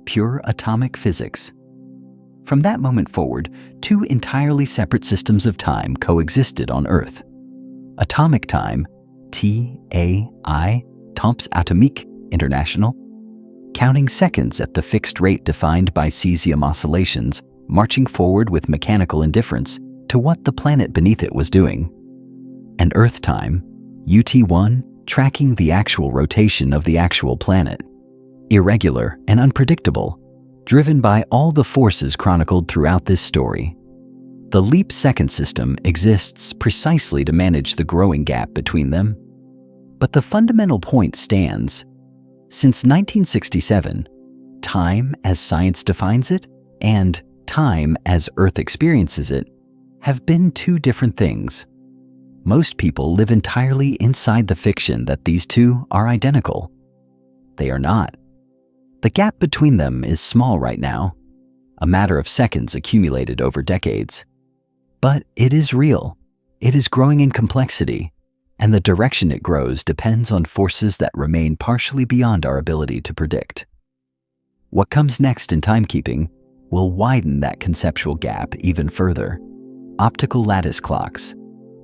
pure atomic physics. From that moment forward, two entirely separate systems of time coexisted on Earth. Atomic time, TAI, Temps Atomique International, counting seconds at the fixed rate defined by cesium oscillations, marching forward with mechanical indifference to what the planet beneath it was doing. And Earth time, UT1, tracking the actual rotation of the actual planet. Irregular and unpredictable, driven by all the forces chronicled throughout this story. The leap second system exists precisely to manage the growing gap between them. But the fundamental point stands. Since 1967, time as science defines it and time as Earth experiences it have been two different things. Most people live entirely inside the fiction that these two are identical. They are not. The gap between them is small right now, a matter of seconds accumulated over decades. But it is real. It is growing in complexity, and the direction it grows depends on forces that remain partially beyond our ability to predict. What comes next in timekeeping will widen that conceptual gap even further. Optical lattice clocks,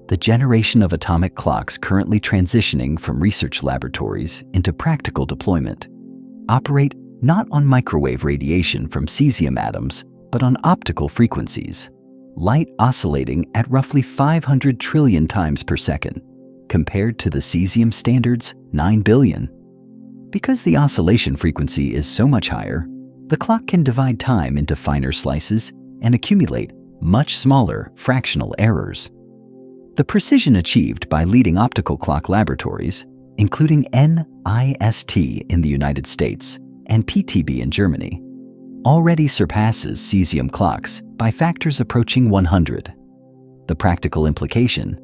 the generation of atomic clocks currently transitioning from research laboratories into practical deployment, operate not on microwave radiation from cesium atoms, but on optical frequencies, light oscillating at roughly 500 trillion times per second, compared to the cesium standard's 9 billion. Because the oscillation frequency is so much higher, the clock can divide time into finer slices and accumulate much smaller fractional errors. The precision achieved by leading optical clock laboratories, including NIST in the United States and PTB in Germany, already surpasses cesium clocks by factors approaching 100. The practical implication: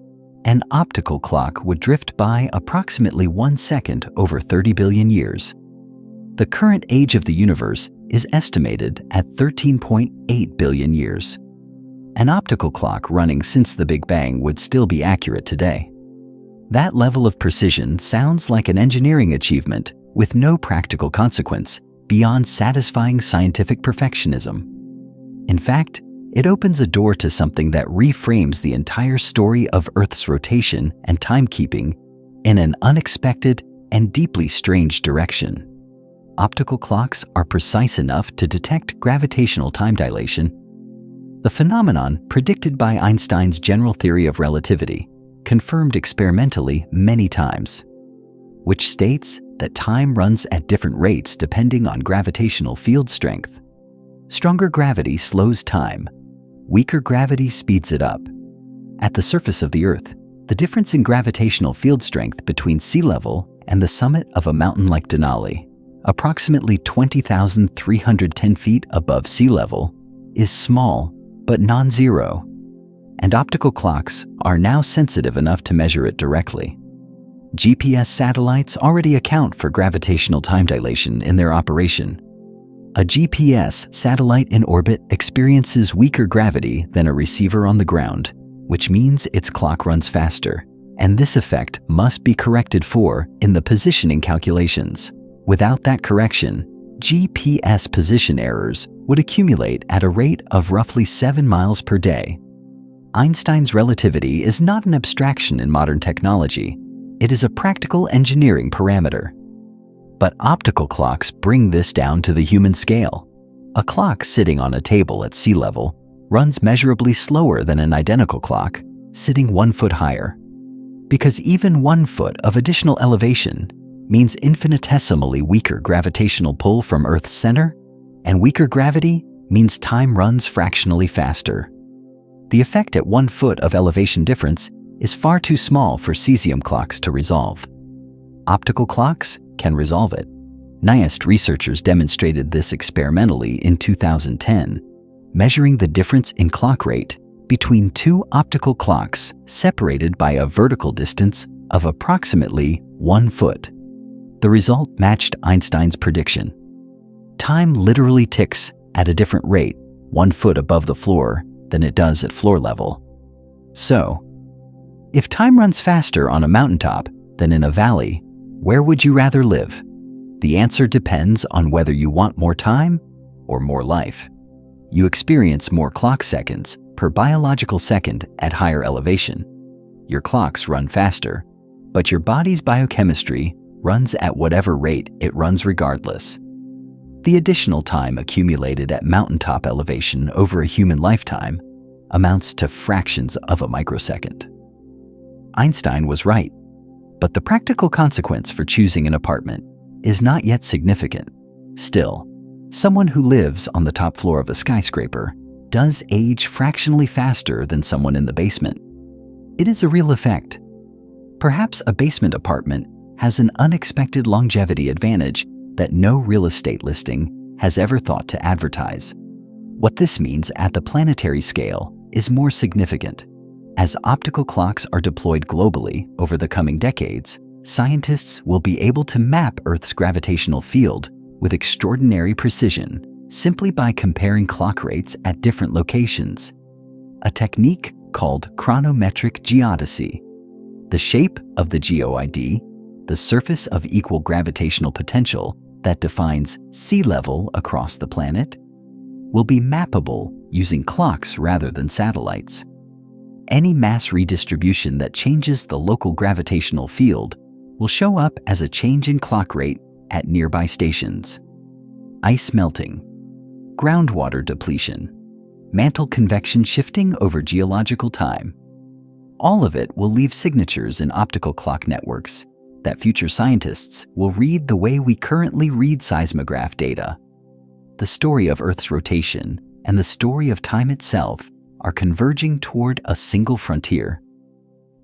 an optical clock would drift by approximately 1 second over 30 billion years. The current age of the universe is estimated at 13.8 billion years. An optical clock running since the Big Bang would still be accurate today. That level of precision sounds like an engineering achievement with no practical consequence beyond satisfying scientific perfectionism. In fact, it opens a door to something that reframes the entire story of Earth's rotation and timekeeping in an unexpected and deeply strange direction. Optical clocks are precise enough to detect gravitational time dilation, the phenomenon predicted by Einstein's general theory of relativity, confirmed experimentally many times, which states that time runs at different rates depending on gravitational field strength. Stronger gravity slows time. Weaker gravity speeds it up. At the surface of the Earth, the difference in gravitational field strength between sea level and the summit of a mountain like Denali, approximately 20,310 feet above sea level, is small but non-zero, and optical clocks are now sensitive enough to measure it directly. GPS satellites already account for gravitational time dilation in their operation. A GPS satellite in orbit experiences weaker gravity than a receiver on the ground, which means its clock runs faster, and this effect must be corrected for in the positioning calculations. Without that correction, GPS position errors would accumulate at a rate of roughly 7 miles per day. Einstein's relativity is not an abstraction in modern technology. It is a practical engineering parameter. But optical clocks bring this down to the human scale. A clock sitting on a table at sea level runs measurably slower than an identical clock sitting 1 foot higher. Because even 1 foot of additional elevation means infinitesimally weaker gravitational pull from Earth's center, and weaker gravity means time runs fractionally faster. The effect at 1 foot of elevation difference is far too small for cesium clocks to resolve. Optical clocks can resolve it. NIST researchers demonstrated this experimentally in 2010, measuring the difference in clock rate between 2 optical clocks separated by a vertical distance of approximately 1 foot. The result matched Einstein's prediction. Time literally ticks at a different rate 1 foot above the floor than it does at floor level. So, if time runs faster on a mountaintop than in a valley, where would you rather live? The answer depends on whether you want more time or more life. You experience more clock seconds per biological second at higher elevation. Your clocks run faster, but your body's biochemistry runs at whatever rate it runs regardless. The additional time accumulated at mountaintop elevation over a human lifetime amounts to fractions of a microsecond. Einstein was right, but the practical consequence for choosing an apartment is not yet significant. Still, someone who lives on the top floor of a skyscraper does age fractionally faster than someone in the basement. It is a real effect. Perhaps a basement apartment has an unexpected longevity advantage that no real estate listing has ever thought to advertise. What this means at the planetary scale is more significant. As optical clocks are deployed globally over the coming decades, scientists will be able to map Earth's gravitational field with extraordinary precision simply by comparing clock rates at different locations, a technique called chronometric geodesy. The shape of the geoid, the surface of equal gravitational potential that defines sea level across the planet, will be mappable using clocks rather than satellites. Any mass redistribution that changes the local gravitational field will show up as a change in clock rate at nearby stations. Ice melting, groundwater depletion, mantle convection shifting over geological time. All of it will leave signatures in optical clock networks that future scientists will read the way we currently read seismograph data. The story of Earth's rotation and the story of time itself are converging toward a single frontier,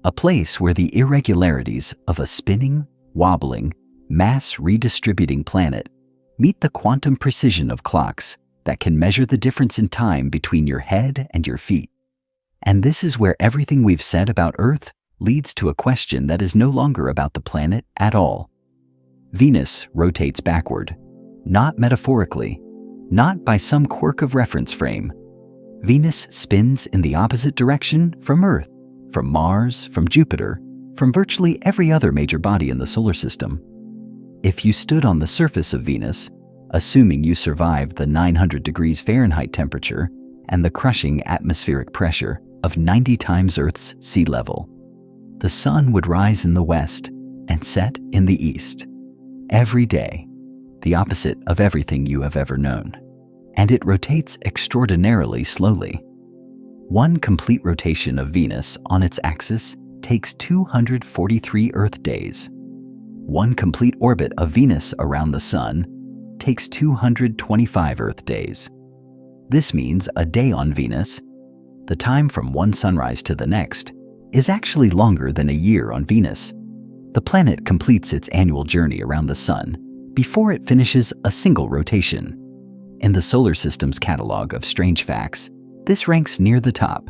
a place where the irregularities of a spinning, wobbling, mass redistributing planet meet the quantum precision of clocks that can measure the difference in time between your head and your feet. And this is where everything we've said about Earth leads to a question that is no longer about the planet at all. Venus rotates backward, not metaphorically, not by some quirk of reference frame. Venus spins in the opposite direction from Earth, from Mars, from Jupiter, from virtually every other major body in the solar system. If you stood on the surface of Venus, assuming you survived the 900 degrees Fahrenheit temperature and the crushing atmospheric pressure of 90 times Earth's sea level, the sun would rise in the west and set in the east. Every day, the opposite of everything you have ever known. And it rotates extraordinarily slowly. One complete rotation of Venus on its axis takes 243 Earth days. One complete orbit of Venus around the Sun takes 225 Earth days. This means a day on Venus, the time from one sunrise to the next, is actually longer than a year on Venus. The planet completes its annual journey around the Sun before it finishes a single rotation. In the solar system's catalog of strange facts, this ranks near the top.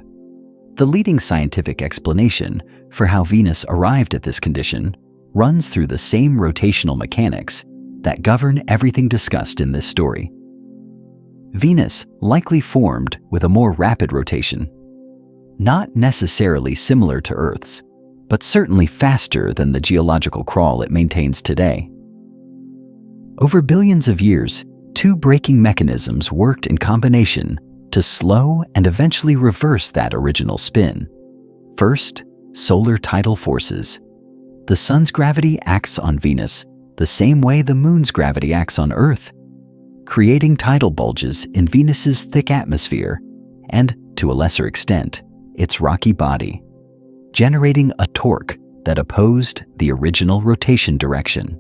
The leading scientific explanation for how Venus arrived at this condition runs through the same rotational mechanics that govern everything discussed in this story. Venus likely formed with a more rapid rotation, not necessarily similar to Earth's, but certainly faster than the geological crawl it maintains today. Over billions of years, two braking mechanisms worked in combination to slow and eventually reverse that original spin. First, solar tidal forces. The sun's gravity acts on Venus the same way the moon's gravity acts on Earth, creating tidal bulges in Venus's thick atmosphere and, to a lesser extent, its rocky body, generating a torque that opposed the original rotation direction.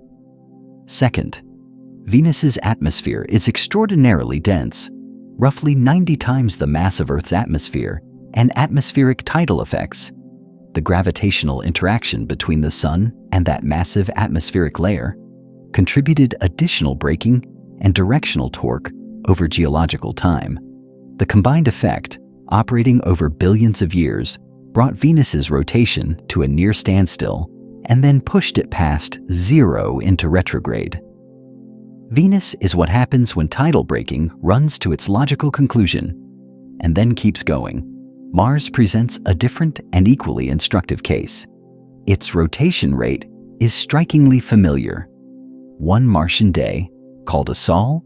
Second, Venus's atmosphere is extraordinarily dense, roughly 90 times the mass of Earth's atmosphere, and atmospheric tidal effects, the gravitational interaction between the Sun and that massive atmospheric layer, contributed additional braking and directional torque over geological time. The combined effect, operating over billions of years, brought Venus's rotation to a near standstill and then pushed it past zero into retrograde. Venus is what happens when tidal braking runs to its logical conclusion and then keeps going. Mars presents a different and equally instructive case. Its rotation rate is strikingly familiar. One Martian day, called a sol,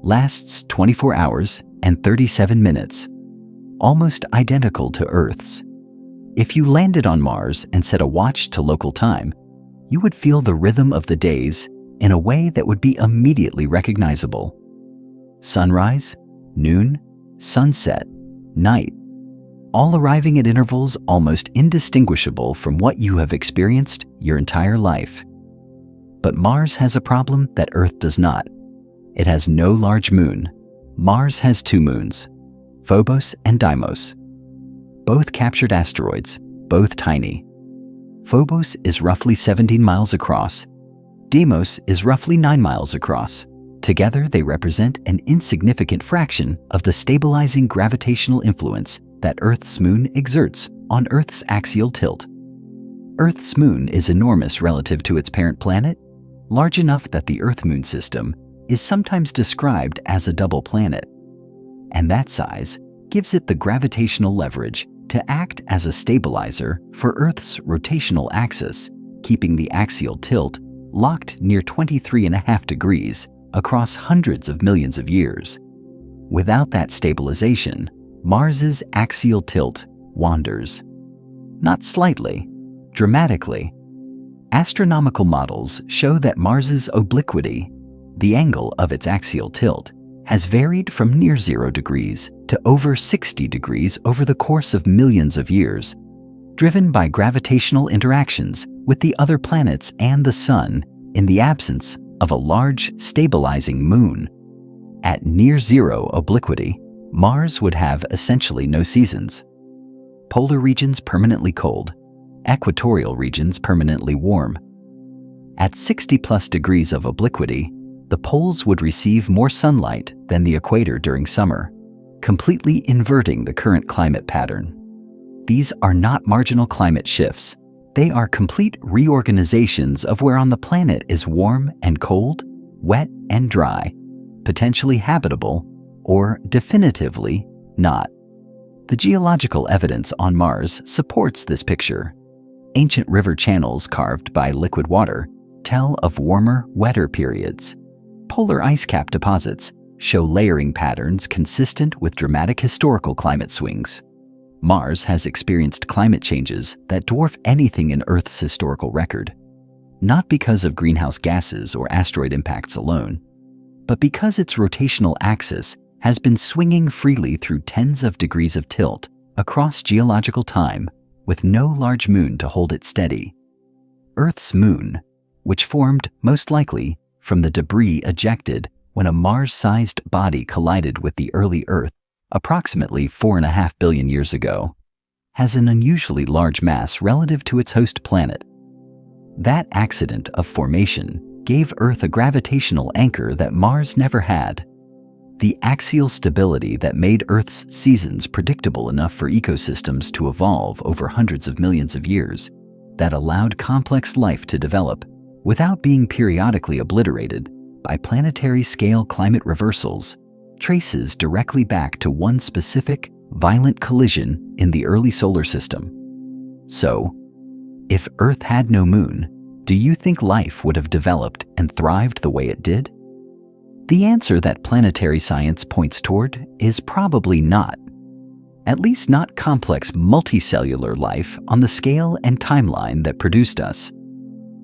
lasts 24 hours and 37 minutes, almost identical to Earth's. If you landed on Mars and set a watch to local time, you would feel the rhythm of the days in a way that would be immediately recognizable. Sunrise, noon, sunset, night, all arriving at intervals almost indistinguishable from what you have experienced your entire life. But Mars has a problem that Earth does not. It has no large moon. Mars has two moons, Phobos and Deimos. Both captured asteroids, both tiny. Phobos is roughly 17 miles across. Deimos is roughly 9 miles across. Together, they represent an insignificant fraction of the stabilizing gravitational influence that Earth's moon exerts on Earth's axial tilt. Earth's moon is enormous relative to its parent planet, large enough that the Earth-Moon system is sometimes described as a double planet, and that size gives it the gravitational leverage to act as a stabilizer for Earth's rotational axis, keeping the axial tilt locked near 23.5 degrees across hundreds of millions of years. Without that stabilization, Mars's axial tilt wanders. Not slightly, dramatically. Astronomical models show that Mars's obliquity, the angle of its axial tilt, has varied from near 0 degrees to over 60 degrees over the course of millions of years, driven by gravitational interactions with the other planets and the Sun in the absence of a large, stabilizing moon. At near zero obliquity, Mars would have essentially no seasons. Polar regions permanently cold, equatorial regions permanently warm. At 60+ degrees of obliquity, the poles would receive more sunlight than the equator during summer, completely inverting the current climate pattern. These are not marginal climate shifts. They are complete reorganizations of where on the planet is warm and cold, wet and dry, potentially habitable, or definitively not. The geological evidence on Mars supports this picture. Ancient river channels carved by liquid water tell of warmer, wetter periods. Polar ice cap deposits show layering patterns consistent with dramatic historical climate swings. Mars has experienced climate changes that dwarf anything in Earth's historical record, not because of greenhouse gases or asteroid impacts alone, but because its rotational axis has been swinging freely through tens of degrees of tilt across geological time with no large moon to hold it steady. Earth's moon, which formed most likely from the debris ejected when a Mars-sized body collided with the early Earth approximately 4.5 billion years ago, has an unusually large mass relative to its host planet. That accident of formation gave Earth a gravitational anchor that Mars never had. The axial stability that made Earth's seasons predictable enough for ecosystems to evolve over hundreds of millions of years, that allowed complex life to develop without being periodically obliterated by planetary-scale climate reversals, traces directly back to one specific, violent collision in the early solar system. So, if Earth had no moon, do you think life would have developed and thrived the way it did? The answer that planetary science points toward is probably not. At least not complex multicellular life on the scale and timeline that produced us.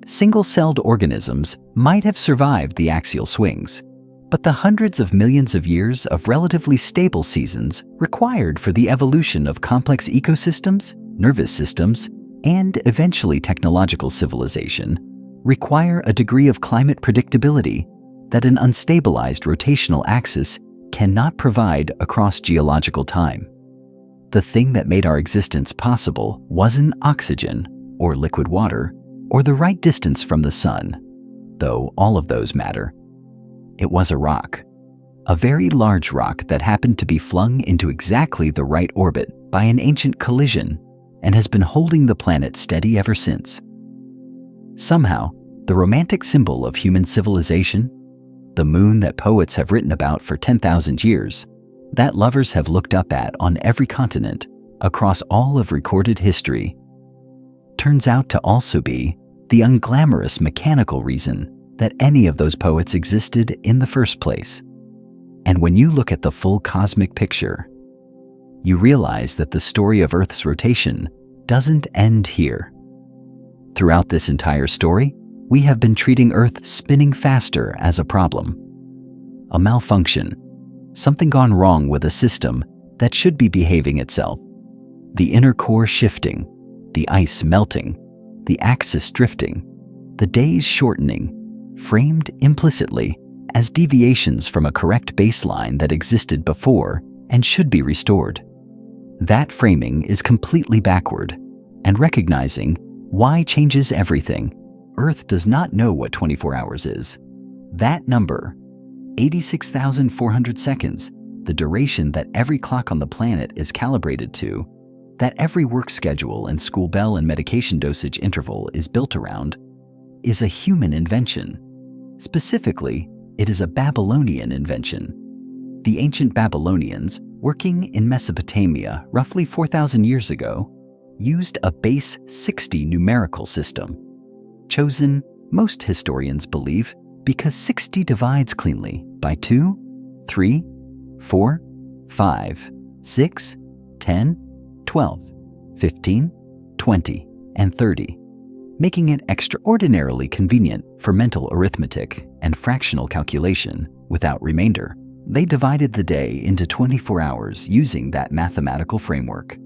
Single-celled organisms might have survived the axial swings, but the hundreds of millions of years of relatively stable seasons required for the evolution of complex ecosystems, nervous systems, and eventually technological civilization require a degree of climate predictability that an unstabilized rotational axis cannot provide across geological time. The thing that made our existence possible wasn't oxygen or liquid water or the right distance from the sun, though all of those matter. It was a rock, a very large rock that happened to be flung into exactly the right orbit by an ancient collision and has been holding the planet steady ever since. Somehow, the romantic symbol of human civilization, the moon that poets have written about for 10,000 years, that lovers have looked up at on every continent across all of recorded history, turns out to also be the unglamorous mechanical reason that any of those poets existed in the first place. And when you look at the full cosmic picture, you realize that the story of Earth's rotation doesn't end here. Throughout this entire story, we have been treating Earth spinning faster as a problem. A malfunction, something gone wrong with a system that should be behaving itself. The inner core shifting, the ice melting, the axis drifting, the days shortening, framed implicitly as deviations from a correct baseline that existed before and should be restored. That framing is completely backward, and recognizing why changes everything. Earth does not know what 24 hours is. That number, 86,400 seconds, the duration that every clock on the planet is calibrated to, that every work schedule and school bell and medication dosage interval is built around, is a human invention. Specifically, It is a Babylonian invention. The ancient Babylonians, working in Mesopotamia roughly 4,000 years ago, used a base 60 numerical system, chosen, most historians believe, because 60 divides cleanly by 2, 3, 4, 5, 6, 10, 12, 15, 20, and 30, making it extraordinarily convenient for mental arithmetic and fractional calculation without remainder. They divided the day into 24 hours using that mathematical framework.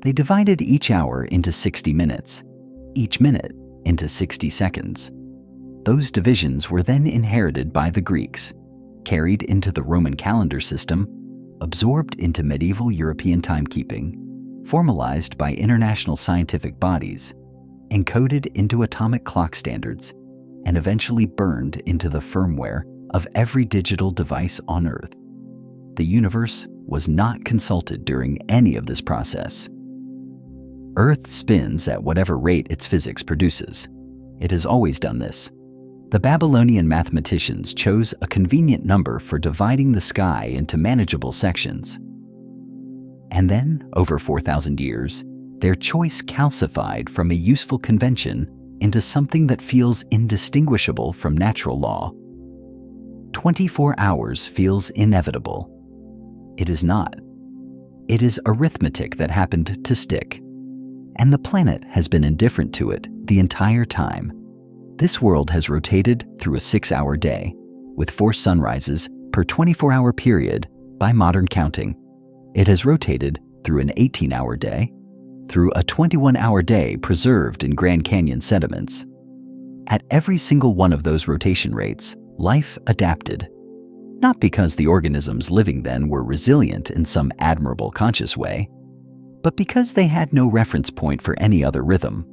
They divided each hour into 60 minutes, each minute into 60 seconds. Those divisions were then inherited by the Greeks, carried into the Roman calendar system, absorbed into medieval European timekeeping, formalized by international scientific bodies, encoded into atomic clock standards, and eventually burned into the firmware of every digital device on Earth. The universe was not consulted during any of this process. Earth spins at whatever rate its physics produces. It has always done this. The Babylonian mathematicians chose a convenient number for dividing the sky into manageable sections. And then, over 4,000 years, their choice calcified from a useful convention into something that feels indistinguishable from natural law. 24 hours feels inevitable. It is not. It is arithmetic that happened to stick. And the planet has been indifferent to it the entire time. This world has rotated through a 6-hour day, with 4 sunrises per 24-hour period by modern counting. It has rotated through an 18-hour day, through a 21-hour day preserved in Grand Canyon sediments. At every single one of those rotation rates, life adapted. Not because the organisms living then were resilient in some admirable conscious way, but because they had no reference point for any other rhythm.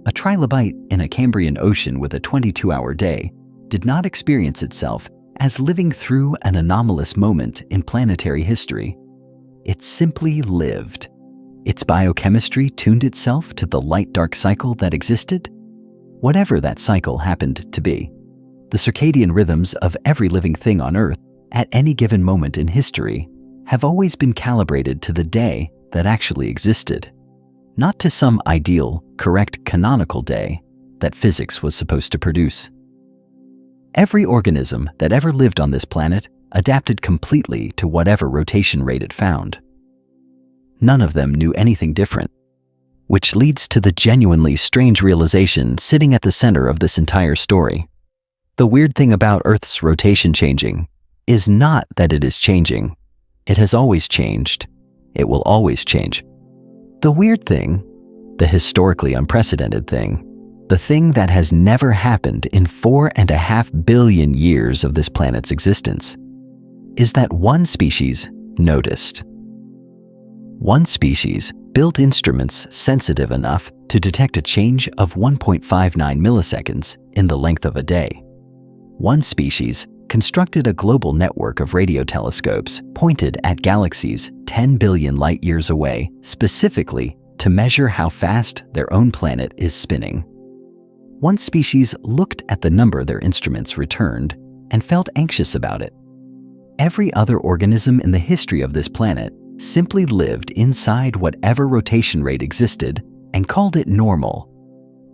A trilobite in a Cambrian ocean with a 22-hour day did not experience itself as living through an anomalous moment in planetary history. It simply lived. Its biochemistry tuned itself to the light-dark cycle that existed, whatever that cycle happened to be. The circadian rhythms of every living thing on Earth at any given moment in history have always been calibrated to the day that actually existed, not to some ideal, correct canonical day that physics was supposed to produce. Every organism that ever lived on this planet adapted completely to whatever rotation rate it found. None of them knew anything different, which leads to the genuinely strange realization sitting at the center of this entire story. The weird thing about Earth's rotation changing is not that it is changing. It has always changed. It will always change. The weird thing, the historically unprecedented thing, the thing that has never happened in 4.5 billion years of this planet's existence, is that one species noticed. One species built instruments sensitive enough to detect a change of 1.59 milliseconds in the length of a day. One species constructed a global network of radio telescopes pointed at galaxies 10 billion light-years away, specifically to measure how fast their own planet is spinning. One species looked at the number their instruments returned and felt anxious about it. Every other organism in the history of this planet simply lived inside whatever rotation rate existed and called it normal,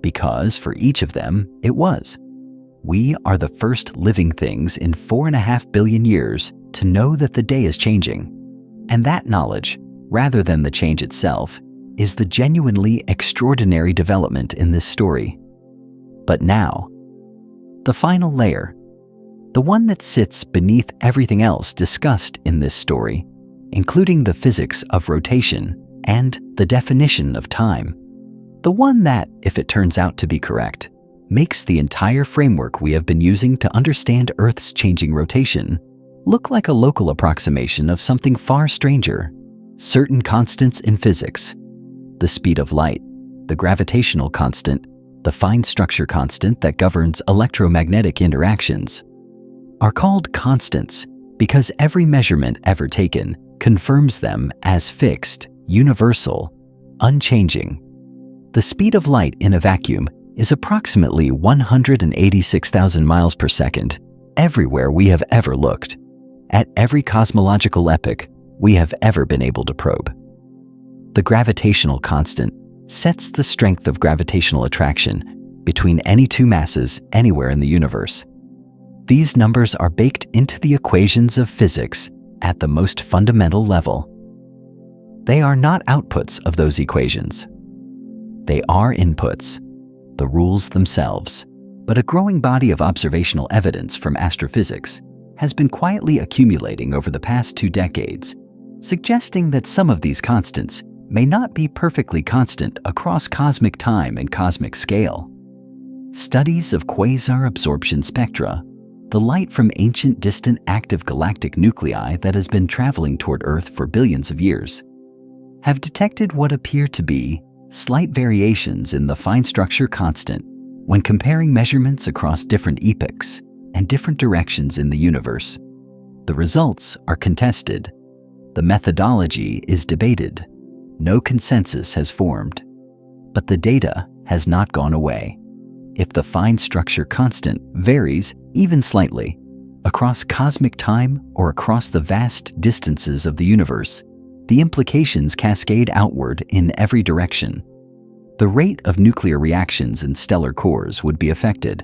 because for each of them it was. We are the first living things in 4.5 billion years to know that the day is changing. And that knowledge, rather than the change itself, is the genuinely extraordinary development in this story. But now, the final layer, the one that sits beneath everything else discussed in this story, including the physics of rotation and the definition of time, the one that, if it turns out to be correct, makes the entire framework we have been using to understand Earth's changing rotation look like a local approximation of something far stranger, certain constants in physics, the speed of light, the gravitational constant, the fine structure constant that governs electromagnetic interactions, are called constants because every measurement ever taken confirms them as fixed, universal, unchanging. The speed of light in a vacuum is approximately 186,000 miles per second, everywhere we have ever looked, at every cosmological epoch we have ever been able to probe. The gravitational constant sets the strength of gravitational attraction between any two masses anywhere in the universe. These numbers are baked into the equations of physics at the most fundamental level. They are not outputs of those equations. They are inputs, the rules themselves. But a growing body of observational evidence from astrophysics has been quietly accumulating over the past 2 decades, suggesting that some of these constants may not be perfectly constant across cosmic time and cosmic scale. Studies of quasar absorption spectra, the light from ancient distant active galactic nuclei that has been traveling toward Earth for billions of years, have detected what appear to be slight variations in the fine structure constant when comparing measurements across different epochs and different directions in the universe. The results are contested. The methodology is debated. No consensus has formed. But the data has not gone away. If the fine structure constant varies even slightly across cosmic time or across the vast distances of the universe, the implications cascade outward in every direction. The rate of nuclear reactions in stellar cores would be affected.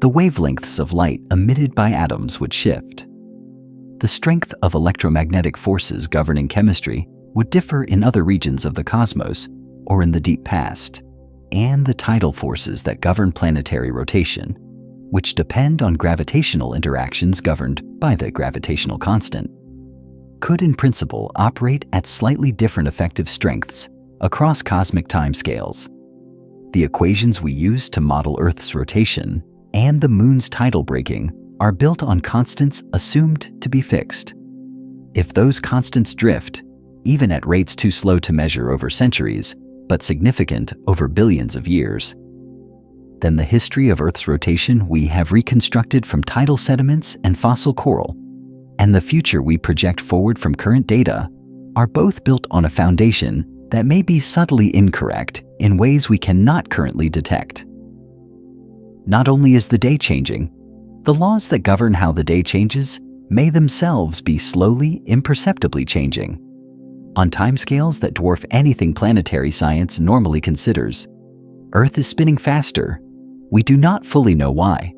The wavelengths of light emitted by atoms would shift. The strength of electromagnetic forces governing chemistry would differ in other regions of the cosmos or in the deep past, and the tidal forces that govern planetary rotation, which depend on gravitational interactions governed by the gravitational constant, could in principle operate at slightly different effective strengths across cosmic timescales. The equations we use to model Earth's rotation and the Moon's tidal breaking are built on constants assumed to be fixed. If those constants drift, even at rates too slow to measure over centuries, but significant over billions of years, then the history of Earth's rotation we have reconstructed from tidal sediments and fossil coral, and the future we project forward from current data, are both built on a foundation that may be subtly incorrect in ways we cannot currently detect. Not only is the day changing, the laws that govern how the day changes may themselves be slowly, imperceptibly changing. On timescales that dwarf anything planetary science normally considers, Earth is spinning faster. We do not fully know why.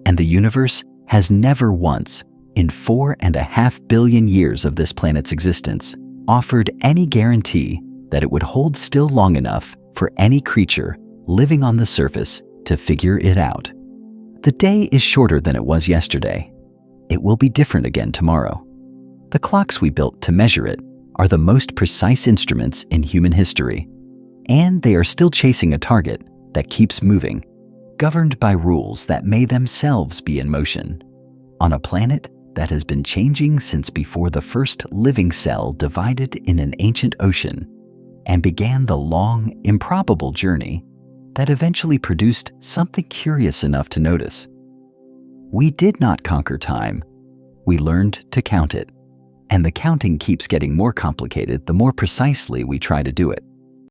And the universe has never once, in 4.5 billion years of this planet's existence, offered any guarantee that it would hold still long enough for any creature living on the surface to figure it out. The day is shorter than it was yesterday. It will be different again tomorrow. The clocks we built to measure it are the most precise instruments in human history, and they are still chasing a target that keeps moving, governed by rules that may themselves be in motion, on a planet that has been changing since before the first living cell divided in an ancient ocean and began the long, improbable journey that eventually produced something curious enough to notice. We did not conquer time. We learned to count it, and the counting keeps getting more complicated the more precisely we try to do it.